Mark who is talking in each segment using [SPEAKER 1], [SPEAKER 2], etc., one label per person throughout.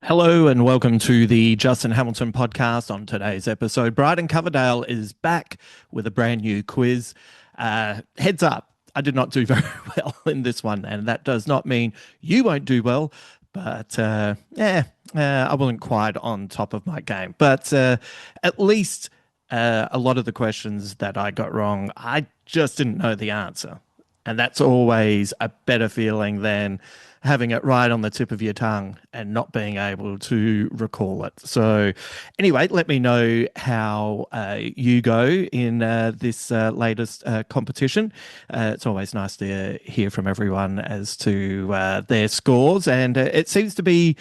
[SPEAKER 1] Hello and welcome to the Justin Hamilton podcast. On today's episode, Brydon Coverdale is back with a brand new quiz. Heads up, I did not do very well in this one, and that does not mean you won't do well, but I wasn't quite on top of my game. But at least a lot of the questions that I got wrong, I just didn't know the answer. And that's always a better feeling than having it right on the tip of your tongue and not being able to recall it. So, anyway, let me know how you go in this latest competition. It's always nice to hear from everyone as to their scores, and it seems to be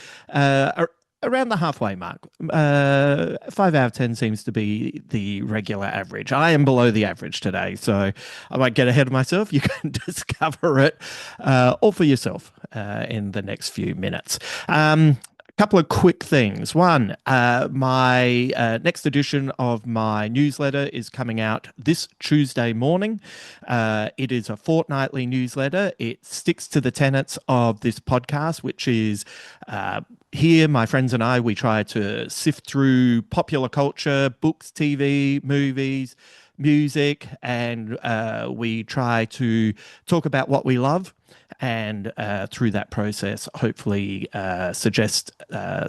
[SPEAKER 1] around the halfway mark. 5 out of 10 seems to be the regular average. I am below the average today, so I won't get ahead of myself. You can discover it all for yourself in the next few minutes. Couple of quick things. One, my next edition of my newsletter is coming out this Tuesday morning. It is a fortnightly newsletter. It sticks to the tenets of this podcast, which is here, my friends and I, we try to sift through popular culture, books, TV, movies, music, and we try to talk about what we love, and through that process, hopefully suggest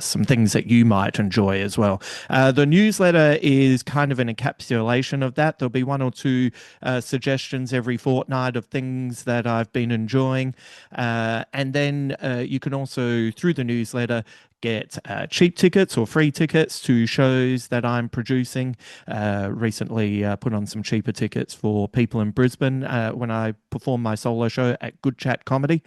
[SPEAKER 1] some things that you might enjoy as well. The newsletter is kind of an encapsulation of that. There'll be one or two suggestions every fortnight of things that I've been enjoying. And then you can also, through the newsletter, get cheap tickets or free tickets to shows that I'm producing. Recently put on some cheaper tickets for people in Brisbane when I perform my solo show at Good Chat Comedy.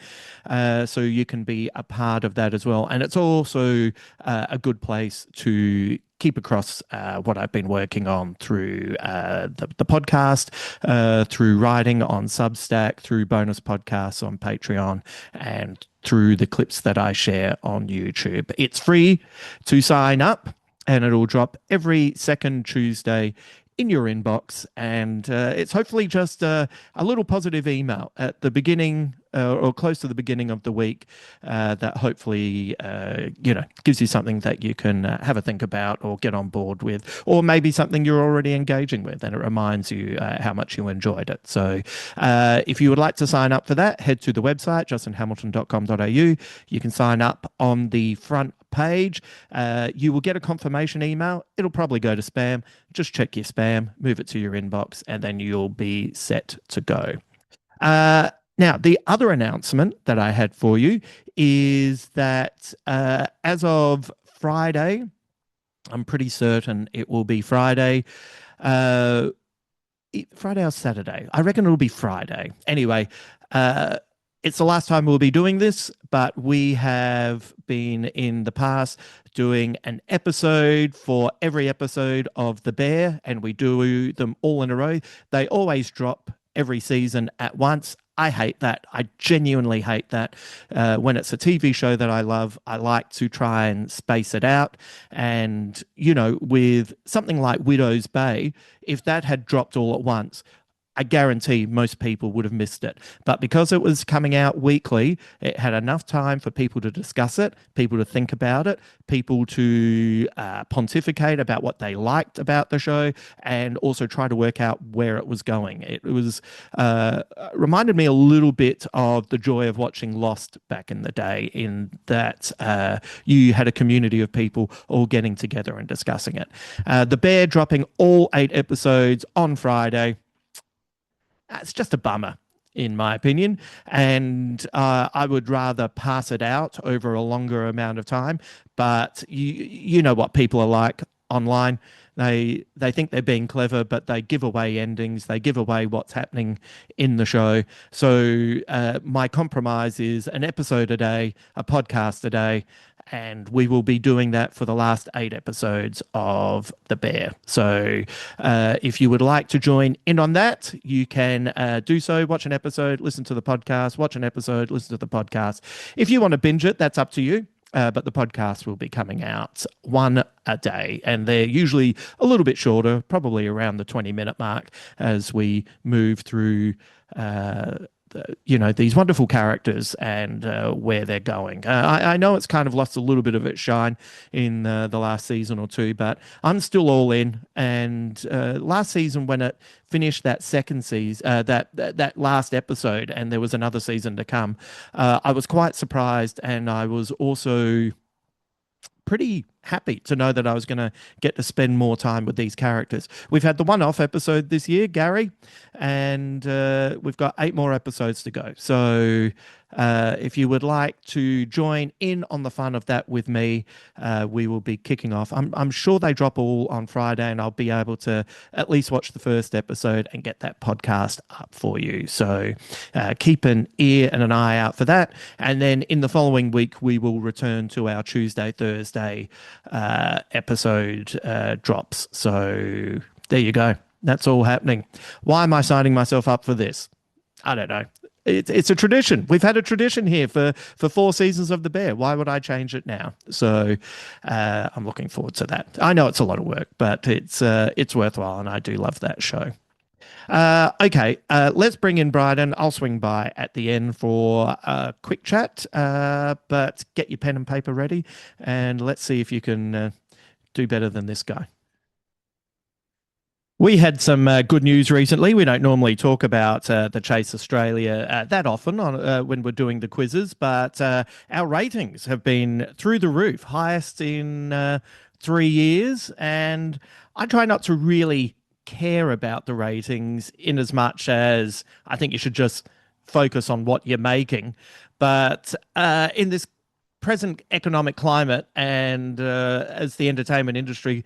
[SPEAKER 1] So you can be a part of that as well. And it's also a good place to keep across what I've been working on through the podcast, through writing on Substack, through bonus podcasts on Patreon, and through the clips that I share on YouTube. It's free to sign up, and it'll drop every second Tuesday in your inbox, and it's hopefully just a little positive email at the beginning or close to the beginning of the week that hopefully gives you something that you can have a think about or get on board with, or maybe something you're already engaging with and it reminds you how much you enjoyed it. So if you would like to sign up for that, head to the website justinhamilton.com.au. You can sign up on the front page. You will get a confirmation email. It'll probably go to spam. Just check your spam, move it to your inbox, and then you'll be set to go. Now, the other announcement that I had for you is that as of Friday, I'm pretty certain it will be Friday. Friday or Saturday? I reckon it'll be Friday. Anyway, it's the last time we'll be doing this, but we have been in the past doing an episode for every episode of The Bear, and we do them all in a row. They always drop every season at once. I hate that. I genuinely hate that. When it's a TV show that I love, I like to try and space it out. And, with something like Widow's Bay, if that had dropped all at once, I guarantee most people would have missed it. But because it was coming out weekly, it had enough time for people to discuss it, people to think about it, people to pontificate about what they liked about the show, and also try to work out where it was going. It was reminded me a little bit of the joy of watching Lost back in the day, in that you had a community of people all getting together and discussing it. The Bear dropping all 8 episodes on Friday. It's just a bummer, in my opinion, and I would rather pass it out over a longer amount of time. But you know what people are like online. They think they're being clever, but they give away endings. They give away what's happening in the show. So my compromise is an episode a day, a podcast a day, and we will be doing that for the last 8 episodes of The Bear. So if you would like to join in on that, you can do so. Watch an episode, listen to the podcast, watch an episode, listen to the podcast. If you want to binge it, that's up to you. But the podcast will be coming out one a day, and they're usually a little bit shorter, probably around the 20-minute mark, as we move through these wonderful characters and where they're going. I know it's kind of lost a little bit of its shine in the last season or two, but I'm still all in. And last season, when it finished that second season, that last episode, and there was another season to come, I was quite surprised, and I was also pretty happy to know that I was going to get to spend more time with these characters. We've had the one-off episode this year, Gary, and we've got 8 more episodes to go. So if you would like to join in on the fun of that with me, we will be kicking off. I'm sure they drop all on Friday, and I'll be able to at least watch the first episode and get that podcast up for you. So keep an ear and an eye out for that. And then in the following week, we will return to our Tuesday, Thursday episode drops. So there you go. That's all happening. Why am I signing myself up for this? I don't know. It's a tradition. We've had a tradition here for 4 seasons of The Bear. Why would I change it now? So I'm looking forward to that. I know it's a lot of work, but it's worthwhile, and I do love that show. Okay, let's bring in Brydon. I'll swing by at the end for a quick chat, but get your pen and paper ready, and let's see if you can do better than this guy. We had some good news recently. We don't normally talk about the Chase Australia that often when we're doing the quizzes, but our ratings have been through the roof, highest in 3 years. And I try not to really care about the ratings in as much as I think you should just focus on what you're making. But in this present economic climate, and as the entertainment industry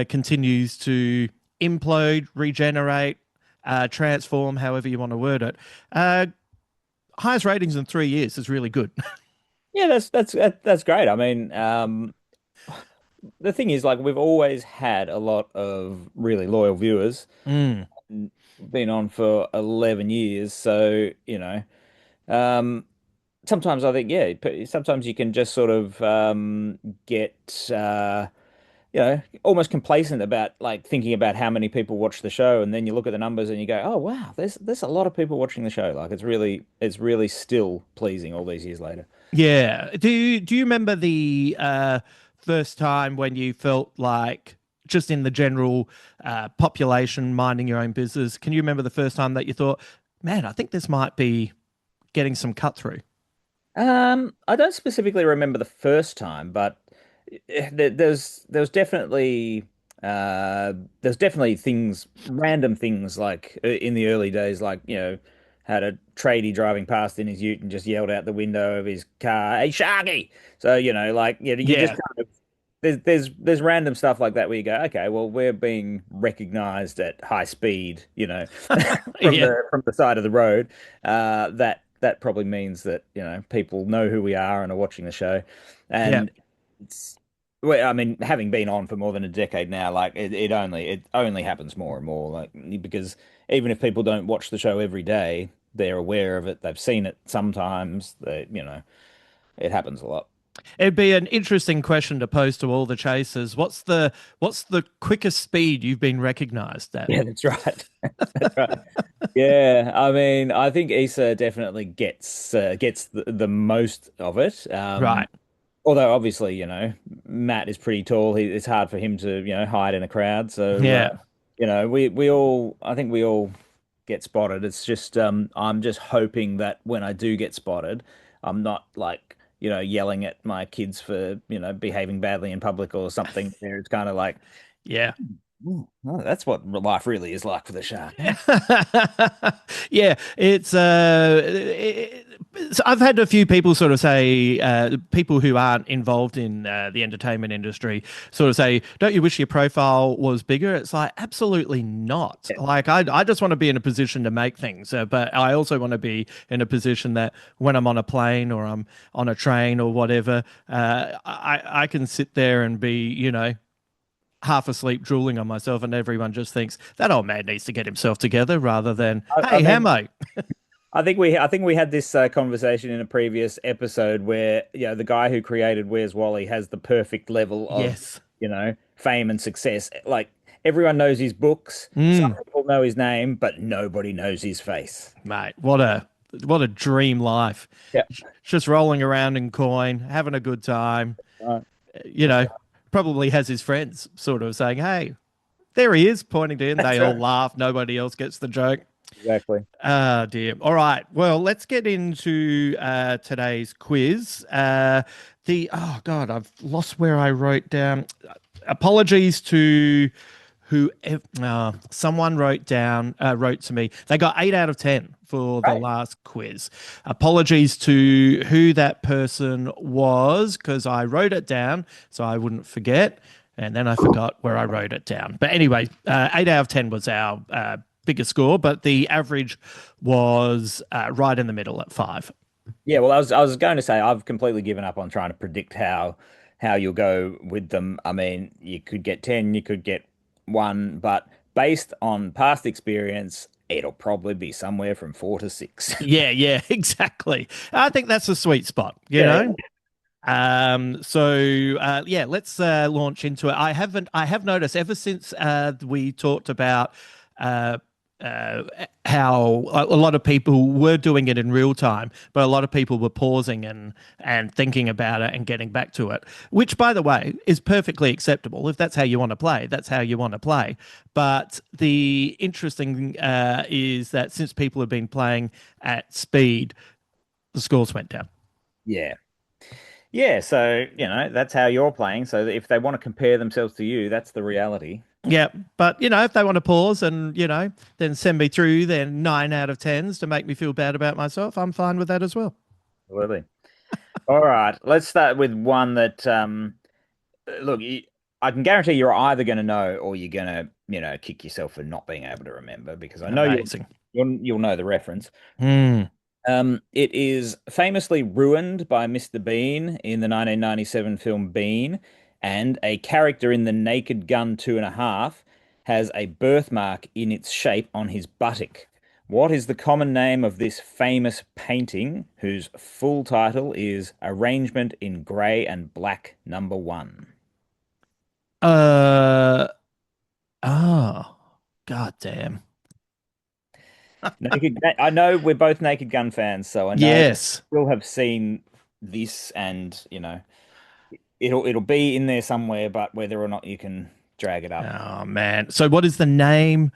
[SPEAKER 1] continues to implode, regenerate, transform, however you want to word it. Highest ratings in 3 years is really good.
[SPEAKER 2] Yeah, that's great. I mean, the thing is, like, we've always had a lot of really loyal viewers.
[SPEAKER 1] Mm.
[SPEAKER 2] Been on for 11 years, so um, sometimes I think, yeah, sometimes you can just sort of get almost complacent about like thinking about how many people watch the show, and then you look at the numbers and you go, oh wow, there's a lot of people watching the show. Like it's really still pleasing all these years later.
[SPEAKER 1] Yeah. Do you remember the first time when you felt like just in the general population minding your own business? Can you remember the first time that you thought, man, I think this might be getting some cut through?
[SPEAKER 2] I don't specifically remember the first time, but there's definitely there's definitely things, random things like in the early days, like had a tradie driving past in his ute and just yelled out the window of his car, "Hey, Sharky!" So like you just
[SPEAKER 1] Yeah.
[SPEAKER 2] kind of there's random stuff like that where you go, okay, well we're being recognized at high speed,
[SPEAKER 1] Yeah.
[SPEAKER 2] from the side of the road. That probably means that people know who we are and are watching the show,
[SPEAKER 1] Yeah.
[SPEAKER 2] and it's. Well, I mean, having been on for more than a decade now, like it only happens more and more, like because even if people don't watch the show every day, they're aware of it. They've seen it sometimes. It happens a lot.
[SPEAKER 1] It'd be an interesting question to pose to all the chasers. What's the quickest speed you've been recognized at?
[SPEAKER 2] Yeah, that's right. That's right. Yeah, I mean, I think Issa definitely gets the most of it.
[SPEAKER 1] Right.
[SPEAKER 2] Although obviously, Matt is pretty tall. It's hard for him to, hide in a crowd. So,
[SPEAKER 1] Yeah.
[SPEAKER 2] I think we all get spotted. It's just, I'm just hoping that when I do get spotted, I'm not like, yelling at my kids for, behaving badly in public or something. There, it's kind of like,
[SPEAKER 1] Yeah.
[SPEAKER 2] "Ooh, oh, that's what life really is like for the shark, huh?"
[SPEAKER 1] Yeah, so I've had a few people sort of say, people who aren't involved in the entertainment industry sort of say, don't you wish your profile was bigger? It's like, absolutely not.
[SPEAKER 2] Yeah.
[SPEAKER 1] Like, I just want to be in a position to make things, but I also want to be in a position that when I'm on a plane or I'm on a train or whatever, I can sit there and be, half asleep drooling on myself, and everyone just thinks that old man needs to get himself together rather than,
[SPEAKER 2] I
[SPEAKER 1] hey,
[SPEAKER 2] mean,
[SPEAKER 1] Hamo.
[SPEAKER 2] I think we had this conversation in a previous episode where the guy who created Where's Wally has the perfect level of
[SPEAKER 1] Yes.
[SPEAKER 2] fame and success. Like everyone knows his books, some
[SPEAKER 1] Mm,
[SPEAKER 2] people know his name, but nobody knows his face.
[SPEAKER 1] mate, what a what a dream life.
[SPEAKER 2] Yeah.
[SPEAKER 1] Just rolling around in coin, having a good time.
[SPEAKER 2] Right.
[SPEAKER 1] You know, probably has his friends sort of saying, "Hey, there he is," pointing to him. They
[SPEAKER 2] That's
[SPEAKER 1] all
[SPEAKER 2] right.
[SPEAKER 1] laugh. Nobody else gets the joke.
[SPEAKER 2] Exactly.
[SPEAKER 1] Ah, dear. All right. Well, let's get into today's quiz. Oh God, I've lost where I wrote down. Apologies to who. Someone wrote to me. They got 8 out of 10 for the
[SPEAKER 2] Right.
[SPEAKER 1] last quiz. Apologies to who that person was because I wrote it down so I wouldn't forget. And then I forgot where I wrote it down. But anyway, 8 out of 10 was our biggest score, but the average was right in the middle at 5.
[SPEAKER 2] Yeah, well, I was going to say I've completely given up on trying to predict how you'll go with them. I mean, you could get 10, you could get one, but based on past experience, it'll probably be somewhere from 4 to 6.
[SPEAKER 1] Yeah, yeah, exactly. I think that's a sweet spot, you
[SPEAKER 2] Yeah,
[SPEAKER 1] know? Yeah, let's launch into it. I have noticed ever since we talked about uh, how a lot of people were doing it in real time, but a lot of people were pausing and thinking about it and getting back to it, which, by the way, is perfectly acceptable. If that's how you want to play, that's how you want to play. But the interesting is that since people have been playing at speed, the scores went down.
[SPEAKER 2] yeah. Yeah, so, that's how you're playing. So if they want to compare themselves to you, that's the reality.
[SPEAKER 1] Yeah, but if they want to pause and then send me through their 9 out of 10s to make me feel bad about myself, I'm fine with that as well.
[SPEAKER 2] Absolutely. All right, let's start with one that look, I can guarantee you're either going to know or you're going to, kick yourself for not being able to remember because I know
[SPEAKER 1] Amazing.
[SPEAKER 2] you'll know the reference.
[SPEAKER 1] Hmm.
[SPEAKER 2] It is famously ruined by Mr. Bean in the 1997 film Bean, and a character in The Naked Gun 2.5 has a birthmark in its shape on his buttock. What is the common name of this famous painting, whose full title is Arrangement in Grey and Black Number One?
[SPEAKER 1] Uh. Oh. God damn.
[SPEAKER 2] I know we're both Naked Gun fans, so I know
[SPEAKER 1] Yes.
[SPEAKER 2] we'll have seen this, and it'll be in there somewhere, but whether or not you can drag it up.
[SPEAKER 1] Oh man. So what is the name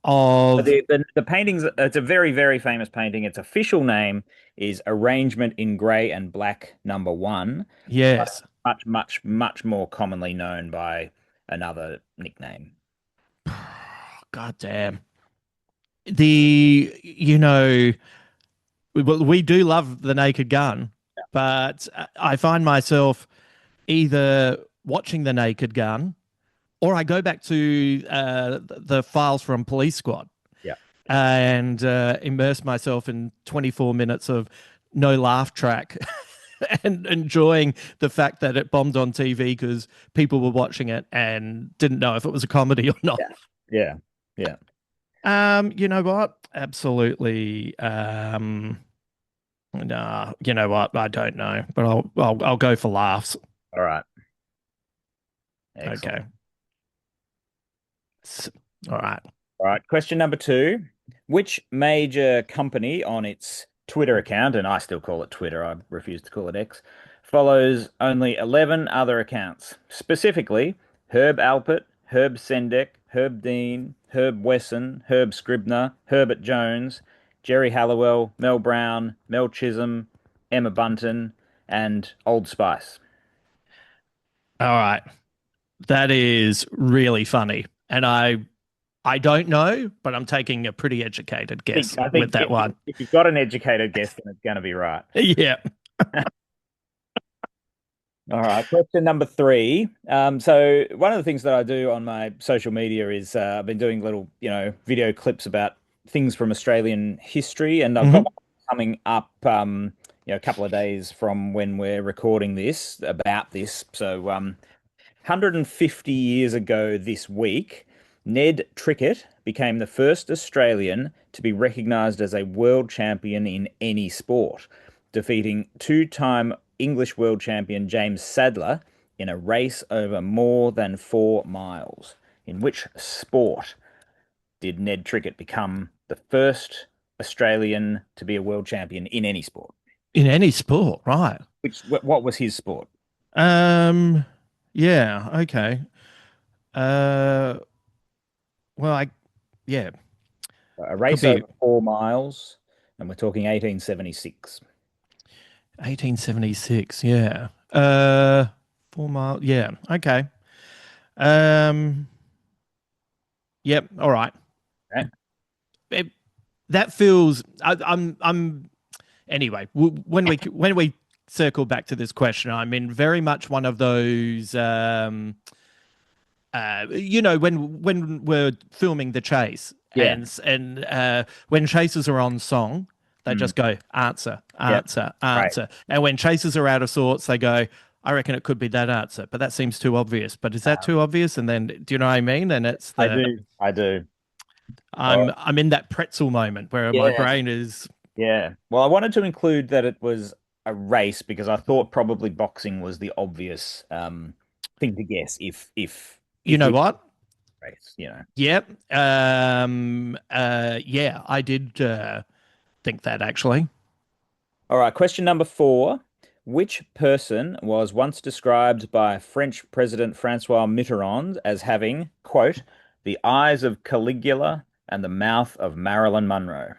[SPEAKER 2] But
[SPEAKER 1] of?
[SPEAKER 2] the paintings, it's a very, very famous painting. Its official name is Arrangement in Grey and Black Number One, but
[SPEAKER 1] Yes.
[SPEAKER 2] much, much, much more commonly known by another nickname.
[SPEAKER 1] God damn. We do love the Naked Gun, but I find myself either watching the Naked Gun or I go back to the files from Police Squad
[SPEAKER 2] Yeah.
[SPEAKER 1] and immerse myself in 24 minutes of no laugh track and enjoying the fact that it bombed on TV because people were watching it and didn't know if it was a comedy or not.
[SPEAKER 2] Yeah. Yeah. Yeah.
[SPEAKER 1] You know what? Absolutely. Nah, you know what? I don't know, but I'll go for laughs.
[SPEAKER 2] All right. Excellent.
[SPEAKER 1] Okay. All right.
[SPEAKER 2] All right. Question number two. Which major company on its Twitter account, and I still call it Twitter, I refuse to call it X, follows only 11 other accounts? Specifically, Herb Alpert, Herb Sendek, Herb Dean, Herb Wesson, Herb Scribner, Herbert Jones, Jerry Halliwell, Mel Brown, Mel Chisholm, Emma Bunton, and Old Spice.
[SPEAKER 1] All right. That is really funny. And I don't know, but I'm taking a pretty educated
[SPEAKER 2] I think,
[SPEAKER 1] guess
[SPEAKER 2] I
[SPEAKER 1] with
[SPEAKER 2] think
[SPEAKER 1] that one.
[SPEAKER 2] if you've got an educated guess, then it's going to be right.
[SPEAKER 1] Yeah.
[SPEAKER 2] All right, question number three. So one of the things that I do on my social media is I've been doing little, video clips about things from Australian history, and I've got
[SPEAKER 1] Hmm.
[SPEAKER 2] one coming up, a couple of days from when we're recording this about this. So, 150 years ago this week, Ned Trickett became the first Australian to be recognised as a world champion in any sport, defeating two-time English world champion James Sadler in a race over more than 4 miles. In which sport did Ned Trickett become the first Australian to be a world champion in any sport.
[SPEAKER 1] In any sport, right?
[SPEAKER 2] What was his sport?
[SPEAKER 1] Um, yeah, okay. Uh, well, yeah,
[SPEAKER 2] A
[SPEAKER 1] could
[SPEAKER 2] race
[SPEAKER 1] be
[SPEAKER 2] over 4 miles, and we're talking 1876.
[SPEAKER 1] 1876. Yeah. 4 mile. Yeah. Okay. Um, yep. All right.
[SPEAKER 2] Okay.
[SPEAKER 1] It, that feels. Anyway. When we circle back to this question, I'm in very much one of those. When we're filming the chase
[SPEAKER 2] Yeah.
[SPEAKER 1] and when chasers are on song, they
[SPEAKER 2] Mm.
[SPEAKER 1] just go answer,
[SPEAKER 2] Yep.
[SPEAKER 1] answer,
[SPEAKER 2] Right.
[SPEAKER 1] answer. And when chasers are out of sorts, they go, I reckon it could be that answer, but that seems too obvious. But is that
[SPEAKER 2] Um,
[SPEAKER 1] too obvious? And then, do you know what I mean? And it's
[SPEAKER 2] I
[SPEAKER 1] the
[SPEAKER 2] do. I do. All right.
[SPEAKER 1] I'm in that pretzel moment where my
[SPEAKER 2] Yeah.
[SPEAKER 1] brain is,
[SPEAKER 2] Yeah. Well, I wanted to include that it was a race because I thought probably boxing was the obvious thing to guess
[SPEAKER 1] you
[SPEAKER 2] if
[SPEAKER 1] know
[SPEAKER 2] we
[SPEAKER 1] what?
[SPEAKER 2] race.
[SPEAKER 1] Yep. Yeah, I did think that actually.
[SPEAKER 2] All right, question number 4. Which person was once described by French President Francois Mitterrand as having, quote, the eyes of Caligula and the mouth of Marilyn Monroe?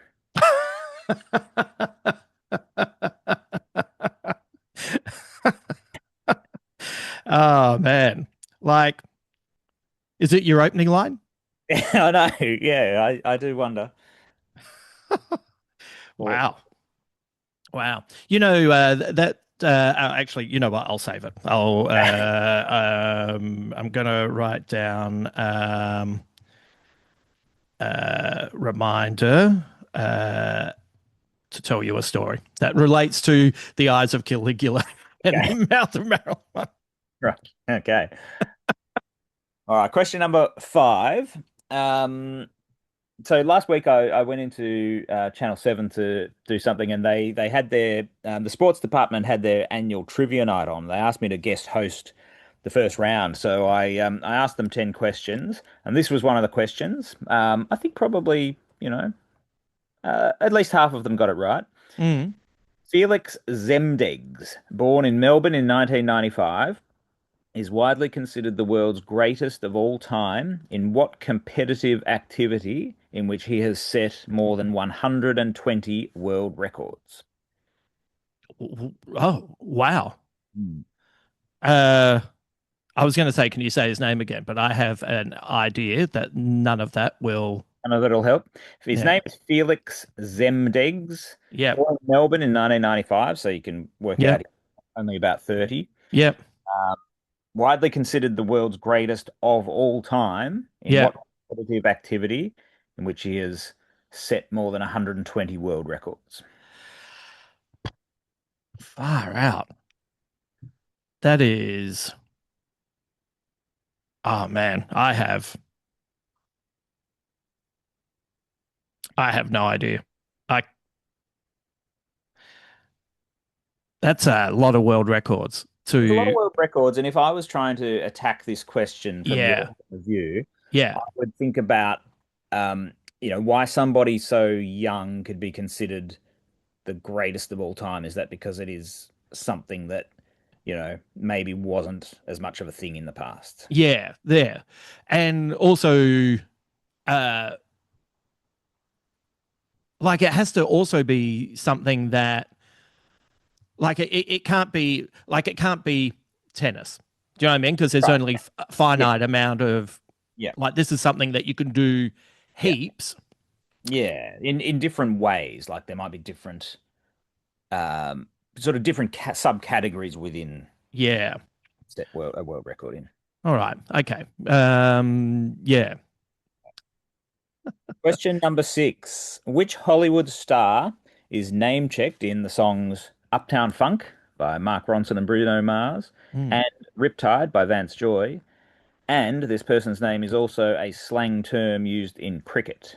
[SPEAKER 1] Oh man. Like, is it your opening line?
[SPEAKER 2] I know. Yeah, I do wonder. Well,
[SPEAKER 1] Wow. Wow. That actually, you know what? I'll save it. I'm gonna write down reminder to tell you a story that relates to the eyes of Caligula and
[SPEAKER 2] okay.
[SPEAKER 1] the mouth of Marilyn.
[SPEAKER 2] Right. Okay. All right. Question number 5. Um, so last week I went into Channel 7 to do something, and they had the sports department had their annual trivia night on. They asked me to guest host the first round, so I asked them 10 questions, and this was one of the questions. I think probably at least half of them got it right.
[SPEAKER 1] Mm.
[SPEAKER 2] Felix Zemdegs, born in Melbourne in 1995, is widely considered the world's greatest of all time in what competitive activity in which he has set more than 120 world records?
[SPEAKER 1] Oh, wow.
[SPEAKER 2] Hmm.
[SPEAKER 1] Uh, I was going to say, can you say his name again? But I have an idea that none of that will.
[SPEAKER 2] I know that'll help. His
[SPEAKER 1] Yeah.
[SPEAKER 2] name is Felix Zemdegs,
[SPEAKER 1] Yep.
[SPEAKER 2] born in Melbourne in 1995, so you can work out
[SPEAKER 1] Yep.
[SPEAKER 2] he's only about 30.
[SPEAKER 1] Yep.
[SPEAKER 2] Um, Widely considered the world's greatest of all time in what
[SPEAKER 1] Yep.
[SPEAKER 2] competitive activity in which he has set more than 120 world records?
[SPEAKER 1] Far out. That is. Oh man, I have no idea. I That's a lot of world records
[SPEAKER 2] There's a lot of
[SPEAKER 1] to.
[SPEAKER 2] world records, and if I was trying to attack this question from your
[SPEAKER 1] Yeah.
[SPEAKER 2] point of view,
[SPEAKER 1] Yeah.
[SPEAKER 2] I would think about, um, why somebody so young could be considered the greatest of all time. Is that because it is something that, maybe wasn't as much of a thing in the past?
[SPEAKER 1] Yeah, there. And also uh like it has to also be something that like it can't be like it can't be tennis. Do you know what I mean? Because there's
[SPEAKER 2] Right.
[SPEAKER 1] only
[SPEAKER 2] Yeah.
[SPEAKER 1] finite amount of
[SPEAKER 2] Yeah.
[SPEAKER 1] like this is something that you can do
[SPEAKER 2] Yeah.
[SPEAKER 1] heaps.
[SPEAKER 2] Yeah. In different ways, like there might be different, um, sort of different subcategories within
[SPEAKER 1] Yeah.
[SPEAKER 2] a world record in.
[SPEAKER 1] All right. Okay. Yeah.
[SPEAKER 2] Question number 6. Which Hollywood star is name checked in the songs Uptown Funk by Mark Ronson and Bruno Mars
[SPEAKER 1] Hmm.
[SPEAKER 2] and Riptide by Vance Joy? And this person's name is also a slang term used in cricket.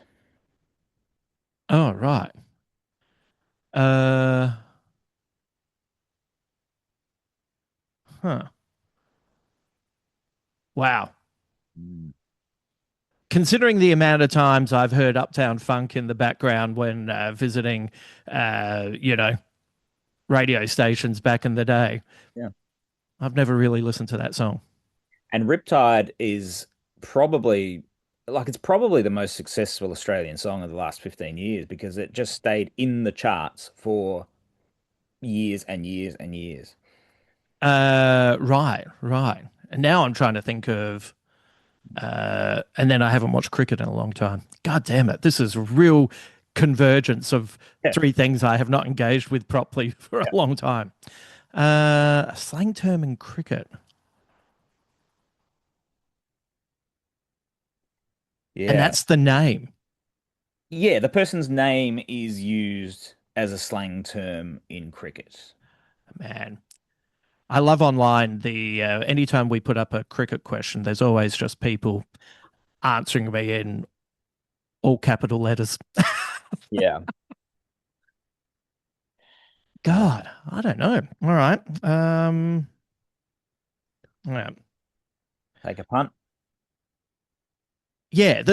[SPEAKER 1] Oh, right. Uh huh. Wow.
[SPEAKER 2] Mm.
[SPEAKER 1] considering the amount of times I've heard Uptown Funk in the background when visiting, you know, radio stations back in the day,
[SPEAKER 2] Yeah.
[SPEAKER 1] I've never really listened to that song.
[SPEAKER 2] And Riptide is probably it's probably the most successful Australian song of the last 15 years because it just stayed in the charts for years and years and years.
[SPEAKER 1] Right, right. And now I'm trying to think of, and then I haven't watched cricket in a long time. God damn it. This is a real convergence of
[SPEAKER 2] Yeah.
[SPEAKER 1] three things I have not engaged with properly for a
[SPEAKER 2] Yeah.
[SPEAKER 1] long time. A slang term in cricket, and
[SPEAKER 2] Yeah.
[SPEAKER 1] that's the name.
[SPEAKER 2] Yeah, the person's name is used as a slang term in cricket.
[SPEAKER 1] Man, I love online the anytime we put up a cricket question, there's always just people answering me in all capital letters.
[SPEAKER 2] Yeah. Uh,
[SPEAKER 1] God, I don't know. All right. Yeah.
[SPEAKER 2] Take a punt.
[SPEAKER 1] Yeah,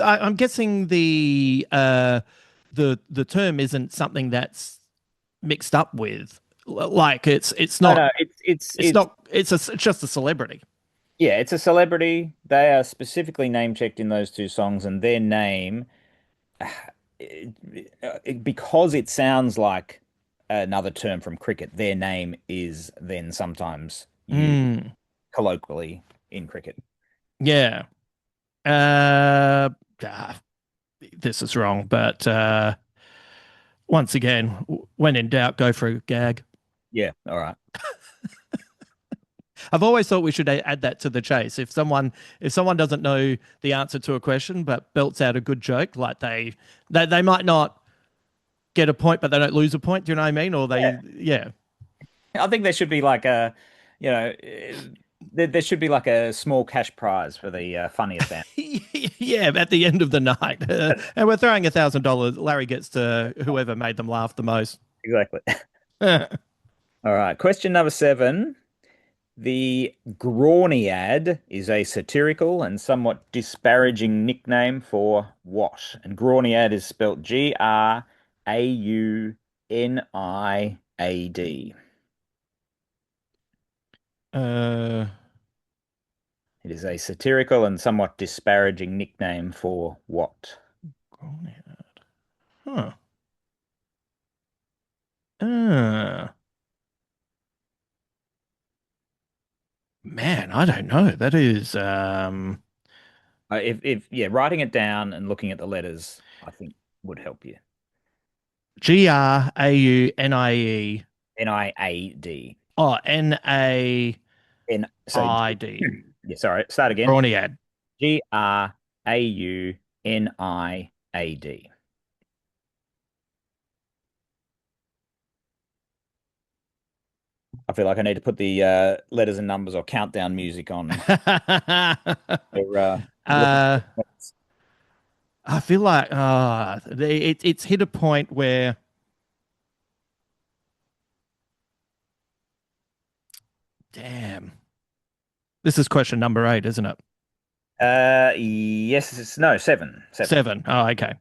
[SPEAKER 1] I'm guessing the term isn't something that's mixed up with like it's
[SPEAKER 2] Oh
[SPEAKER 1] not
[SPEAKER 2] no,
[SPEAKER 1] it's just a celebrity.
[SPEAKER 2] yeah, it's a celebrity. They are specifically name checked in those two songs, and their name, because it sounds like another term from cricket, their name is then sometimes used
[SPEAKER 1] Mm,
[SPEAKER 2] colloquially in cricket.
[SPEAKER 1] yeah. Uh, ah, this is wrong, but once again, when in doubt, go for a gag.
[SPEAKER 2] Yeah, all right.
[SPEAKER 1] I've always thought we should add that to the chase. If someone doesn't know the answer to a question but belts out a good joke, like they might not get a point, but they don't lose a point. Do you know what I mean? Or
[SPEAKER 2] Yeah.
[SPEAKER 1] yeah.
[SPEAKER 2] I think there should be like a, you know, there should be like a small cash prize for the funniest answer.
[SPEAKER 1] Yeah, at the end of the night. And we're throwing $1,000. Larry gets to whoever made them laugh the most.
[SPEAKER 2] Exactly. All right. Question number seven. The Grawniad is a satirical and somewhat disparaging nickname for what? And Grawniad is spelt Grauniad.
[SPEAKER 1] uh,
[SPEAKER 2] It is a satirical and somewhat disparaging nickname for what?
[SPEAKER 1] huh. Uh, Man, I don't know. That is
[SPEAKER 2] If yeah, writing it down and looking at the letters, I think would help you.
[SPEAKER 1] Graunie.
[SPEAKER 2] Niad.
[SPEAKER 1] Oh, Naid.
[SPEAKER 2] N so yeah, sorry, start again.
[SPEAKER 1] Grauniad.
[SPEAKER 2] Grauniad. I feel like I need to put the letters and numbers or countdown music on. For, looking
[SPEAKER 1] uh,
[SPEAKER 2] at it.
[SPEAKER 1] I feel like it's hit a point where, damn, this is question number 8, isn't it?
[SPEAKER 2] Yes, it's no, seven.
[SPEAKER 1] 7. Oh, okay.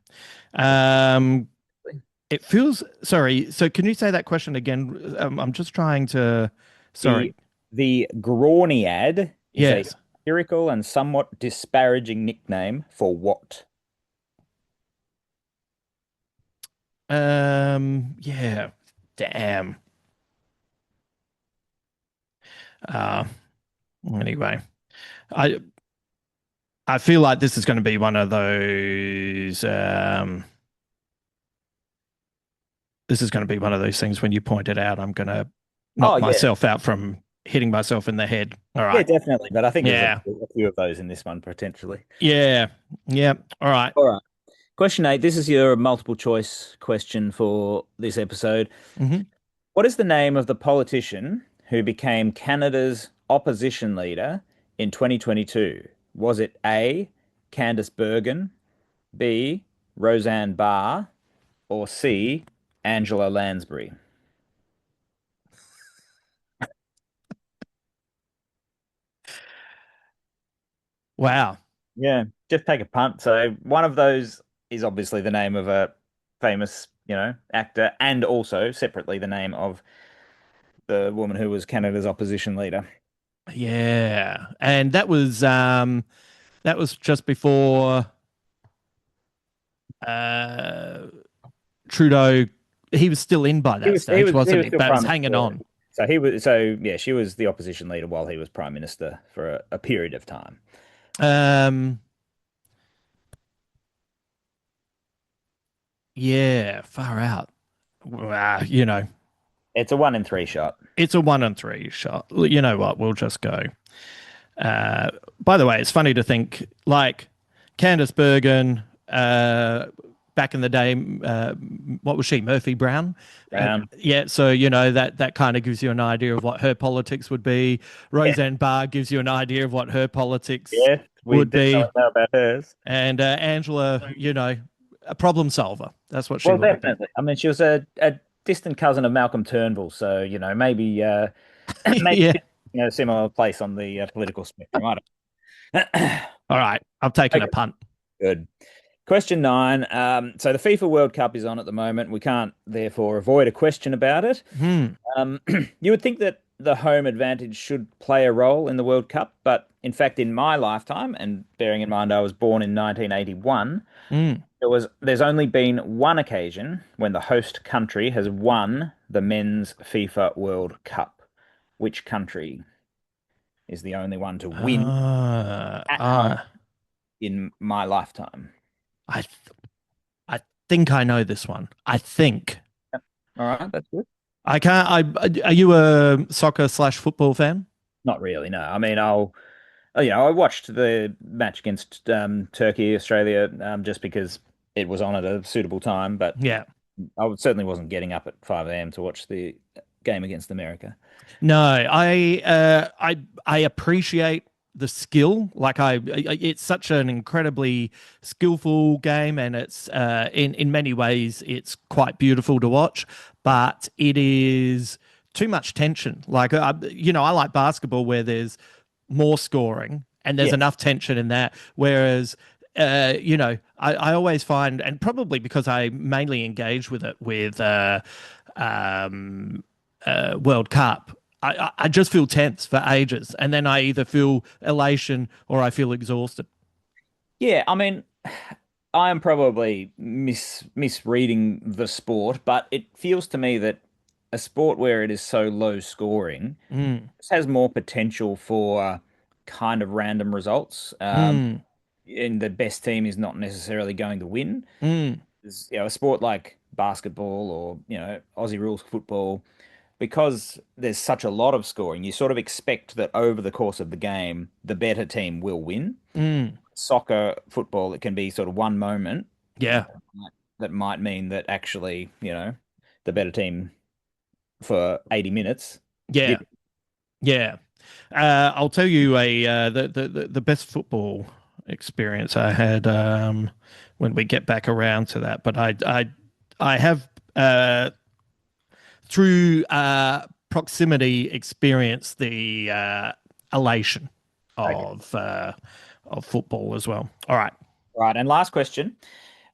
[SPEAKER 1] Um, it feels, sorry. So can you say that question again? I'm just trying to,
[SPEAKER 2] The
[SPEAKER 1] sorry.
[SPEAKER 2] the Grauniad is a
[SPEAKER 1] Yes.
[SPEAKER 2] satirical and somewhat disparaging nickname for what?
[SPEAKER 1] Yeah. Damn. Uh, anyway, I I feel like this is going to be one of those. This is going to be one of those things when you point it out, I'm going to
[SPEAKER 2] Oh
[SPEAKER 1] knock
[SPEAKER 2] yeah,
[SPEAKER 1] myself out from hitting myself in the head. All
[SPEAKER 2] yeah,
[SPEAKER 1] right.
[SPEAKER 2] definitely. But I think there's
[SPEAKER 1] Yeah.
[SPEAKER 2] a few of those in this one potentially.
[SPEAKER 1] Yeah. Yeah. All right.
[SPEAKER 2] All right. Question eight. This is your multiple choice question for this episode.
[SPEAKER 1] Hmm.
[SPEAKER 2] What is the name of the politician who became Canada's opposition leader in 2022? Was it A, Candice Bergen, B, Roseanne Barr, or C, Angela Lansbury?
[SPEAKER 1] Wow.
[SPEAKER 2] Yeah. just take a punt. So one of those is obviously the name of a famous, actor, and also separately the name of the woman who was Canada's opposition leader.
[SPEAKER 1] Yeah, and that was just before uh Trudeau. He was still in by
[SPEAKER 2] He
[SPEAKER 1] that
[SPEAKER 2] was he
[SPEAKER 1] stage,
[SPEAKER 2] was he
[SPEAKER 1] wasn't
[SPEAKER 2] was
[SPEAKER 1] he?
[SPEAKER 2] still
[SPEAKER 1] But it
[SPEAKER 2] prime
[SPEAKER 1] was hanging
[SPEAKER 2] minister.
[SPEAKER 1] on.
[SPEAKER 2] So she was the opposition leader while he was prime minister for a period of time.
[SPEAKER 1] Um, yeah, far out. You know,
[SPEAKER 2] It's a 1 in 3 shot.
[SPEAKER 1] it's a 1 and 3 shot. You know what? We'll just go. Uh, by the way, it's funny to think like Candice Bergen, back in the day, what was she? Murphy Brown.
[SPEAKER 2] Brown.
[SPEAKER 1] Yeah, so that kind of gives you an idea of what her politics would be.
[SPEAKER 2] Yeah.
[SPEAKER 1] Roseanne Barr gives you an idea of what her politics
[SPEAKER 2] Yes, we
[SPEAKER 1] would
[SPEAKER 2] definitely
[SPEAKER 1] be,
[SPEAKER 2] know about hers.
[SPEAKER 1] and Angela, a problem solver. That's what she
[SPEAKER 2] Well,
[SPEAKER 1] would have been.
[SPEAKER 2] definitely. I mean, she was a distant cousin of Malcolm Turnbull, so maybe maybe
[SPEAKER 1] Yeah.
[SPEAKER 2] similar place on the political spectrum. I don't.
[SPEAKER 1] All right, I've taken a
[SPEAKER 2] Okay,
[SPEAKER 1] punt.
[SPEAKER 2] good. Question 9. So the FIFA World Cup is on at the moment. We can't therefore avoid a question about it.
[SPEAKER 1] Hmm.
[SPEAKER 2] You would think that the home advantage should play a role in the World Cup, but in fact, in my lifetime, and bearing in mind I was born in 1981,
[SPEAKER 1] Hmm.
[SPEAKER 2] there's only been one occasion when the host country has won the men's FIFA World Cup. Which country is the only one to win
[SPEAKER 1] Uh,
[SPEAKER 2] at home
[SPEAKER 1] uh,
[SPEAKER 2] in my lifetime?
[SPEAKER 1] I I think I know this one. I think
[SPEAKER 2] All right, that's good.
[SPEAKER 1] I can't. Are you a soccer slash football fan?
[SPEAKER 2] Not really, no. I mean, I watched the match against Turkey, Australia, just because it was on at a suitable time, but
[SPEAKER 1] Yeah.
[SPEAKER 2] certainly wasn't getting up at 5 a.m. to watch the game against America.
[SPEAKER 1] No, I appreciate the skill. Like it's such an incredibly skillful game, and it's in many ways it's quite beautiful to watch. But it is too much tension. Like I like basketball where there's more scoring and there's
[SPEAKER 2] Yeah,
[SPEAKER 1] enough tension in that. Whereas I always find, and probably because I mainly engage with it with um, World Cup, I just feel tense for ages, and then I either feel elation or I feel exhausted.
[SPEAKER 2] yeah. I mean, I am probably misreading the sport, but it feels to me that a sport where it is so low scoring
[SPEAKER 1] Mm,
[SPEAKER 2] just has more potential for kind of random results.
[SPEAKER 1] mm,
[SPEAKER 2] And the best team is not necessarily going to win.
[SPEAKER 1] mm,
[SPEAKER 2] A sport like basketball or Aussie rules football, because there's such a lot of scoring, you sort of expect that over the course of the game, the better team will win.
[SPEAKER 1] mm.
[SPEAKER 2] Soccer, football, it can be sort of one moment
[SPEAKER 1] Yeah,
[SPEAKER 2] that might mean that actually, the better team for 80 minutes
[SPEAKER 1] yeah,
[SPEAKER 2] did.
[SPEAKER 1] yeah. I'll tell you the best football experience I had when we get back around to that. But I have through proximity experienced the elation
[SPEAKER 2] Okay.
[SPEAKER 1] of football as well. All right.
[SPEAKER 2] Right. And last question.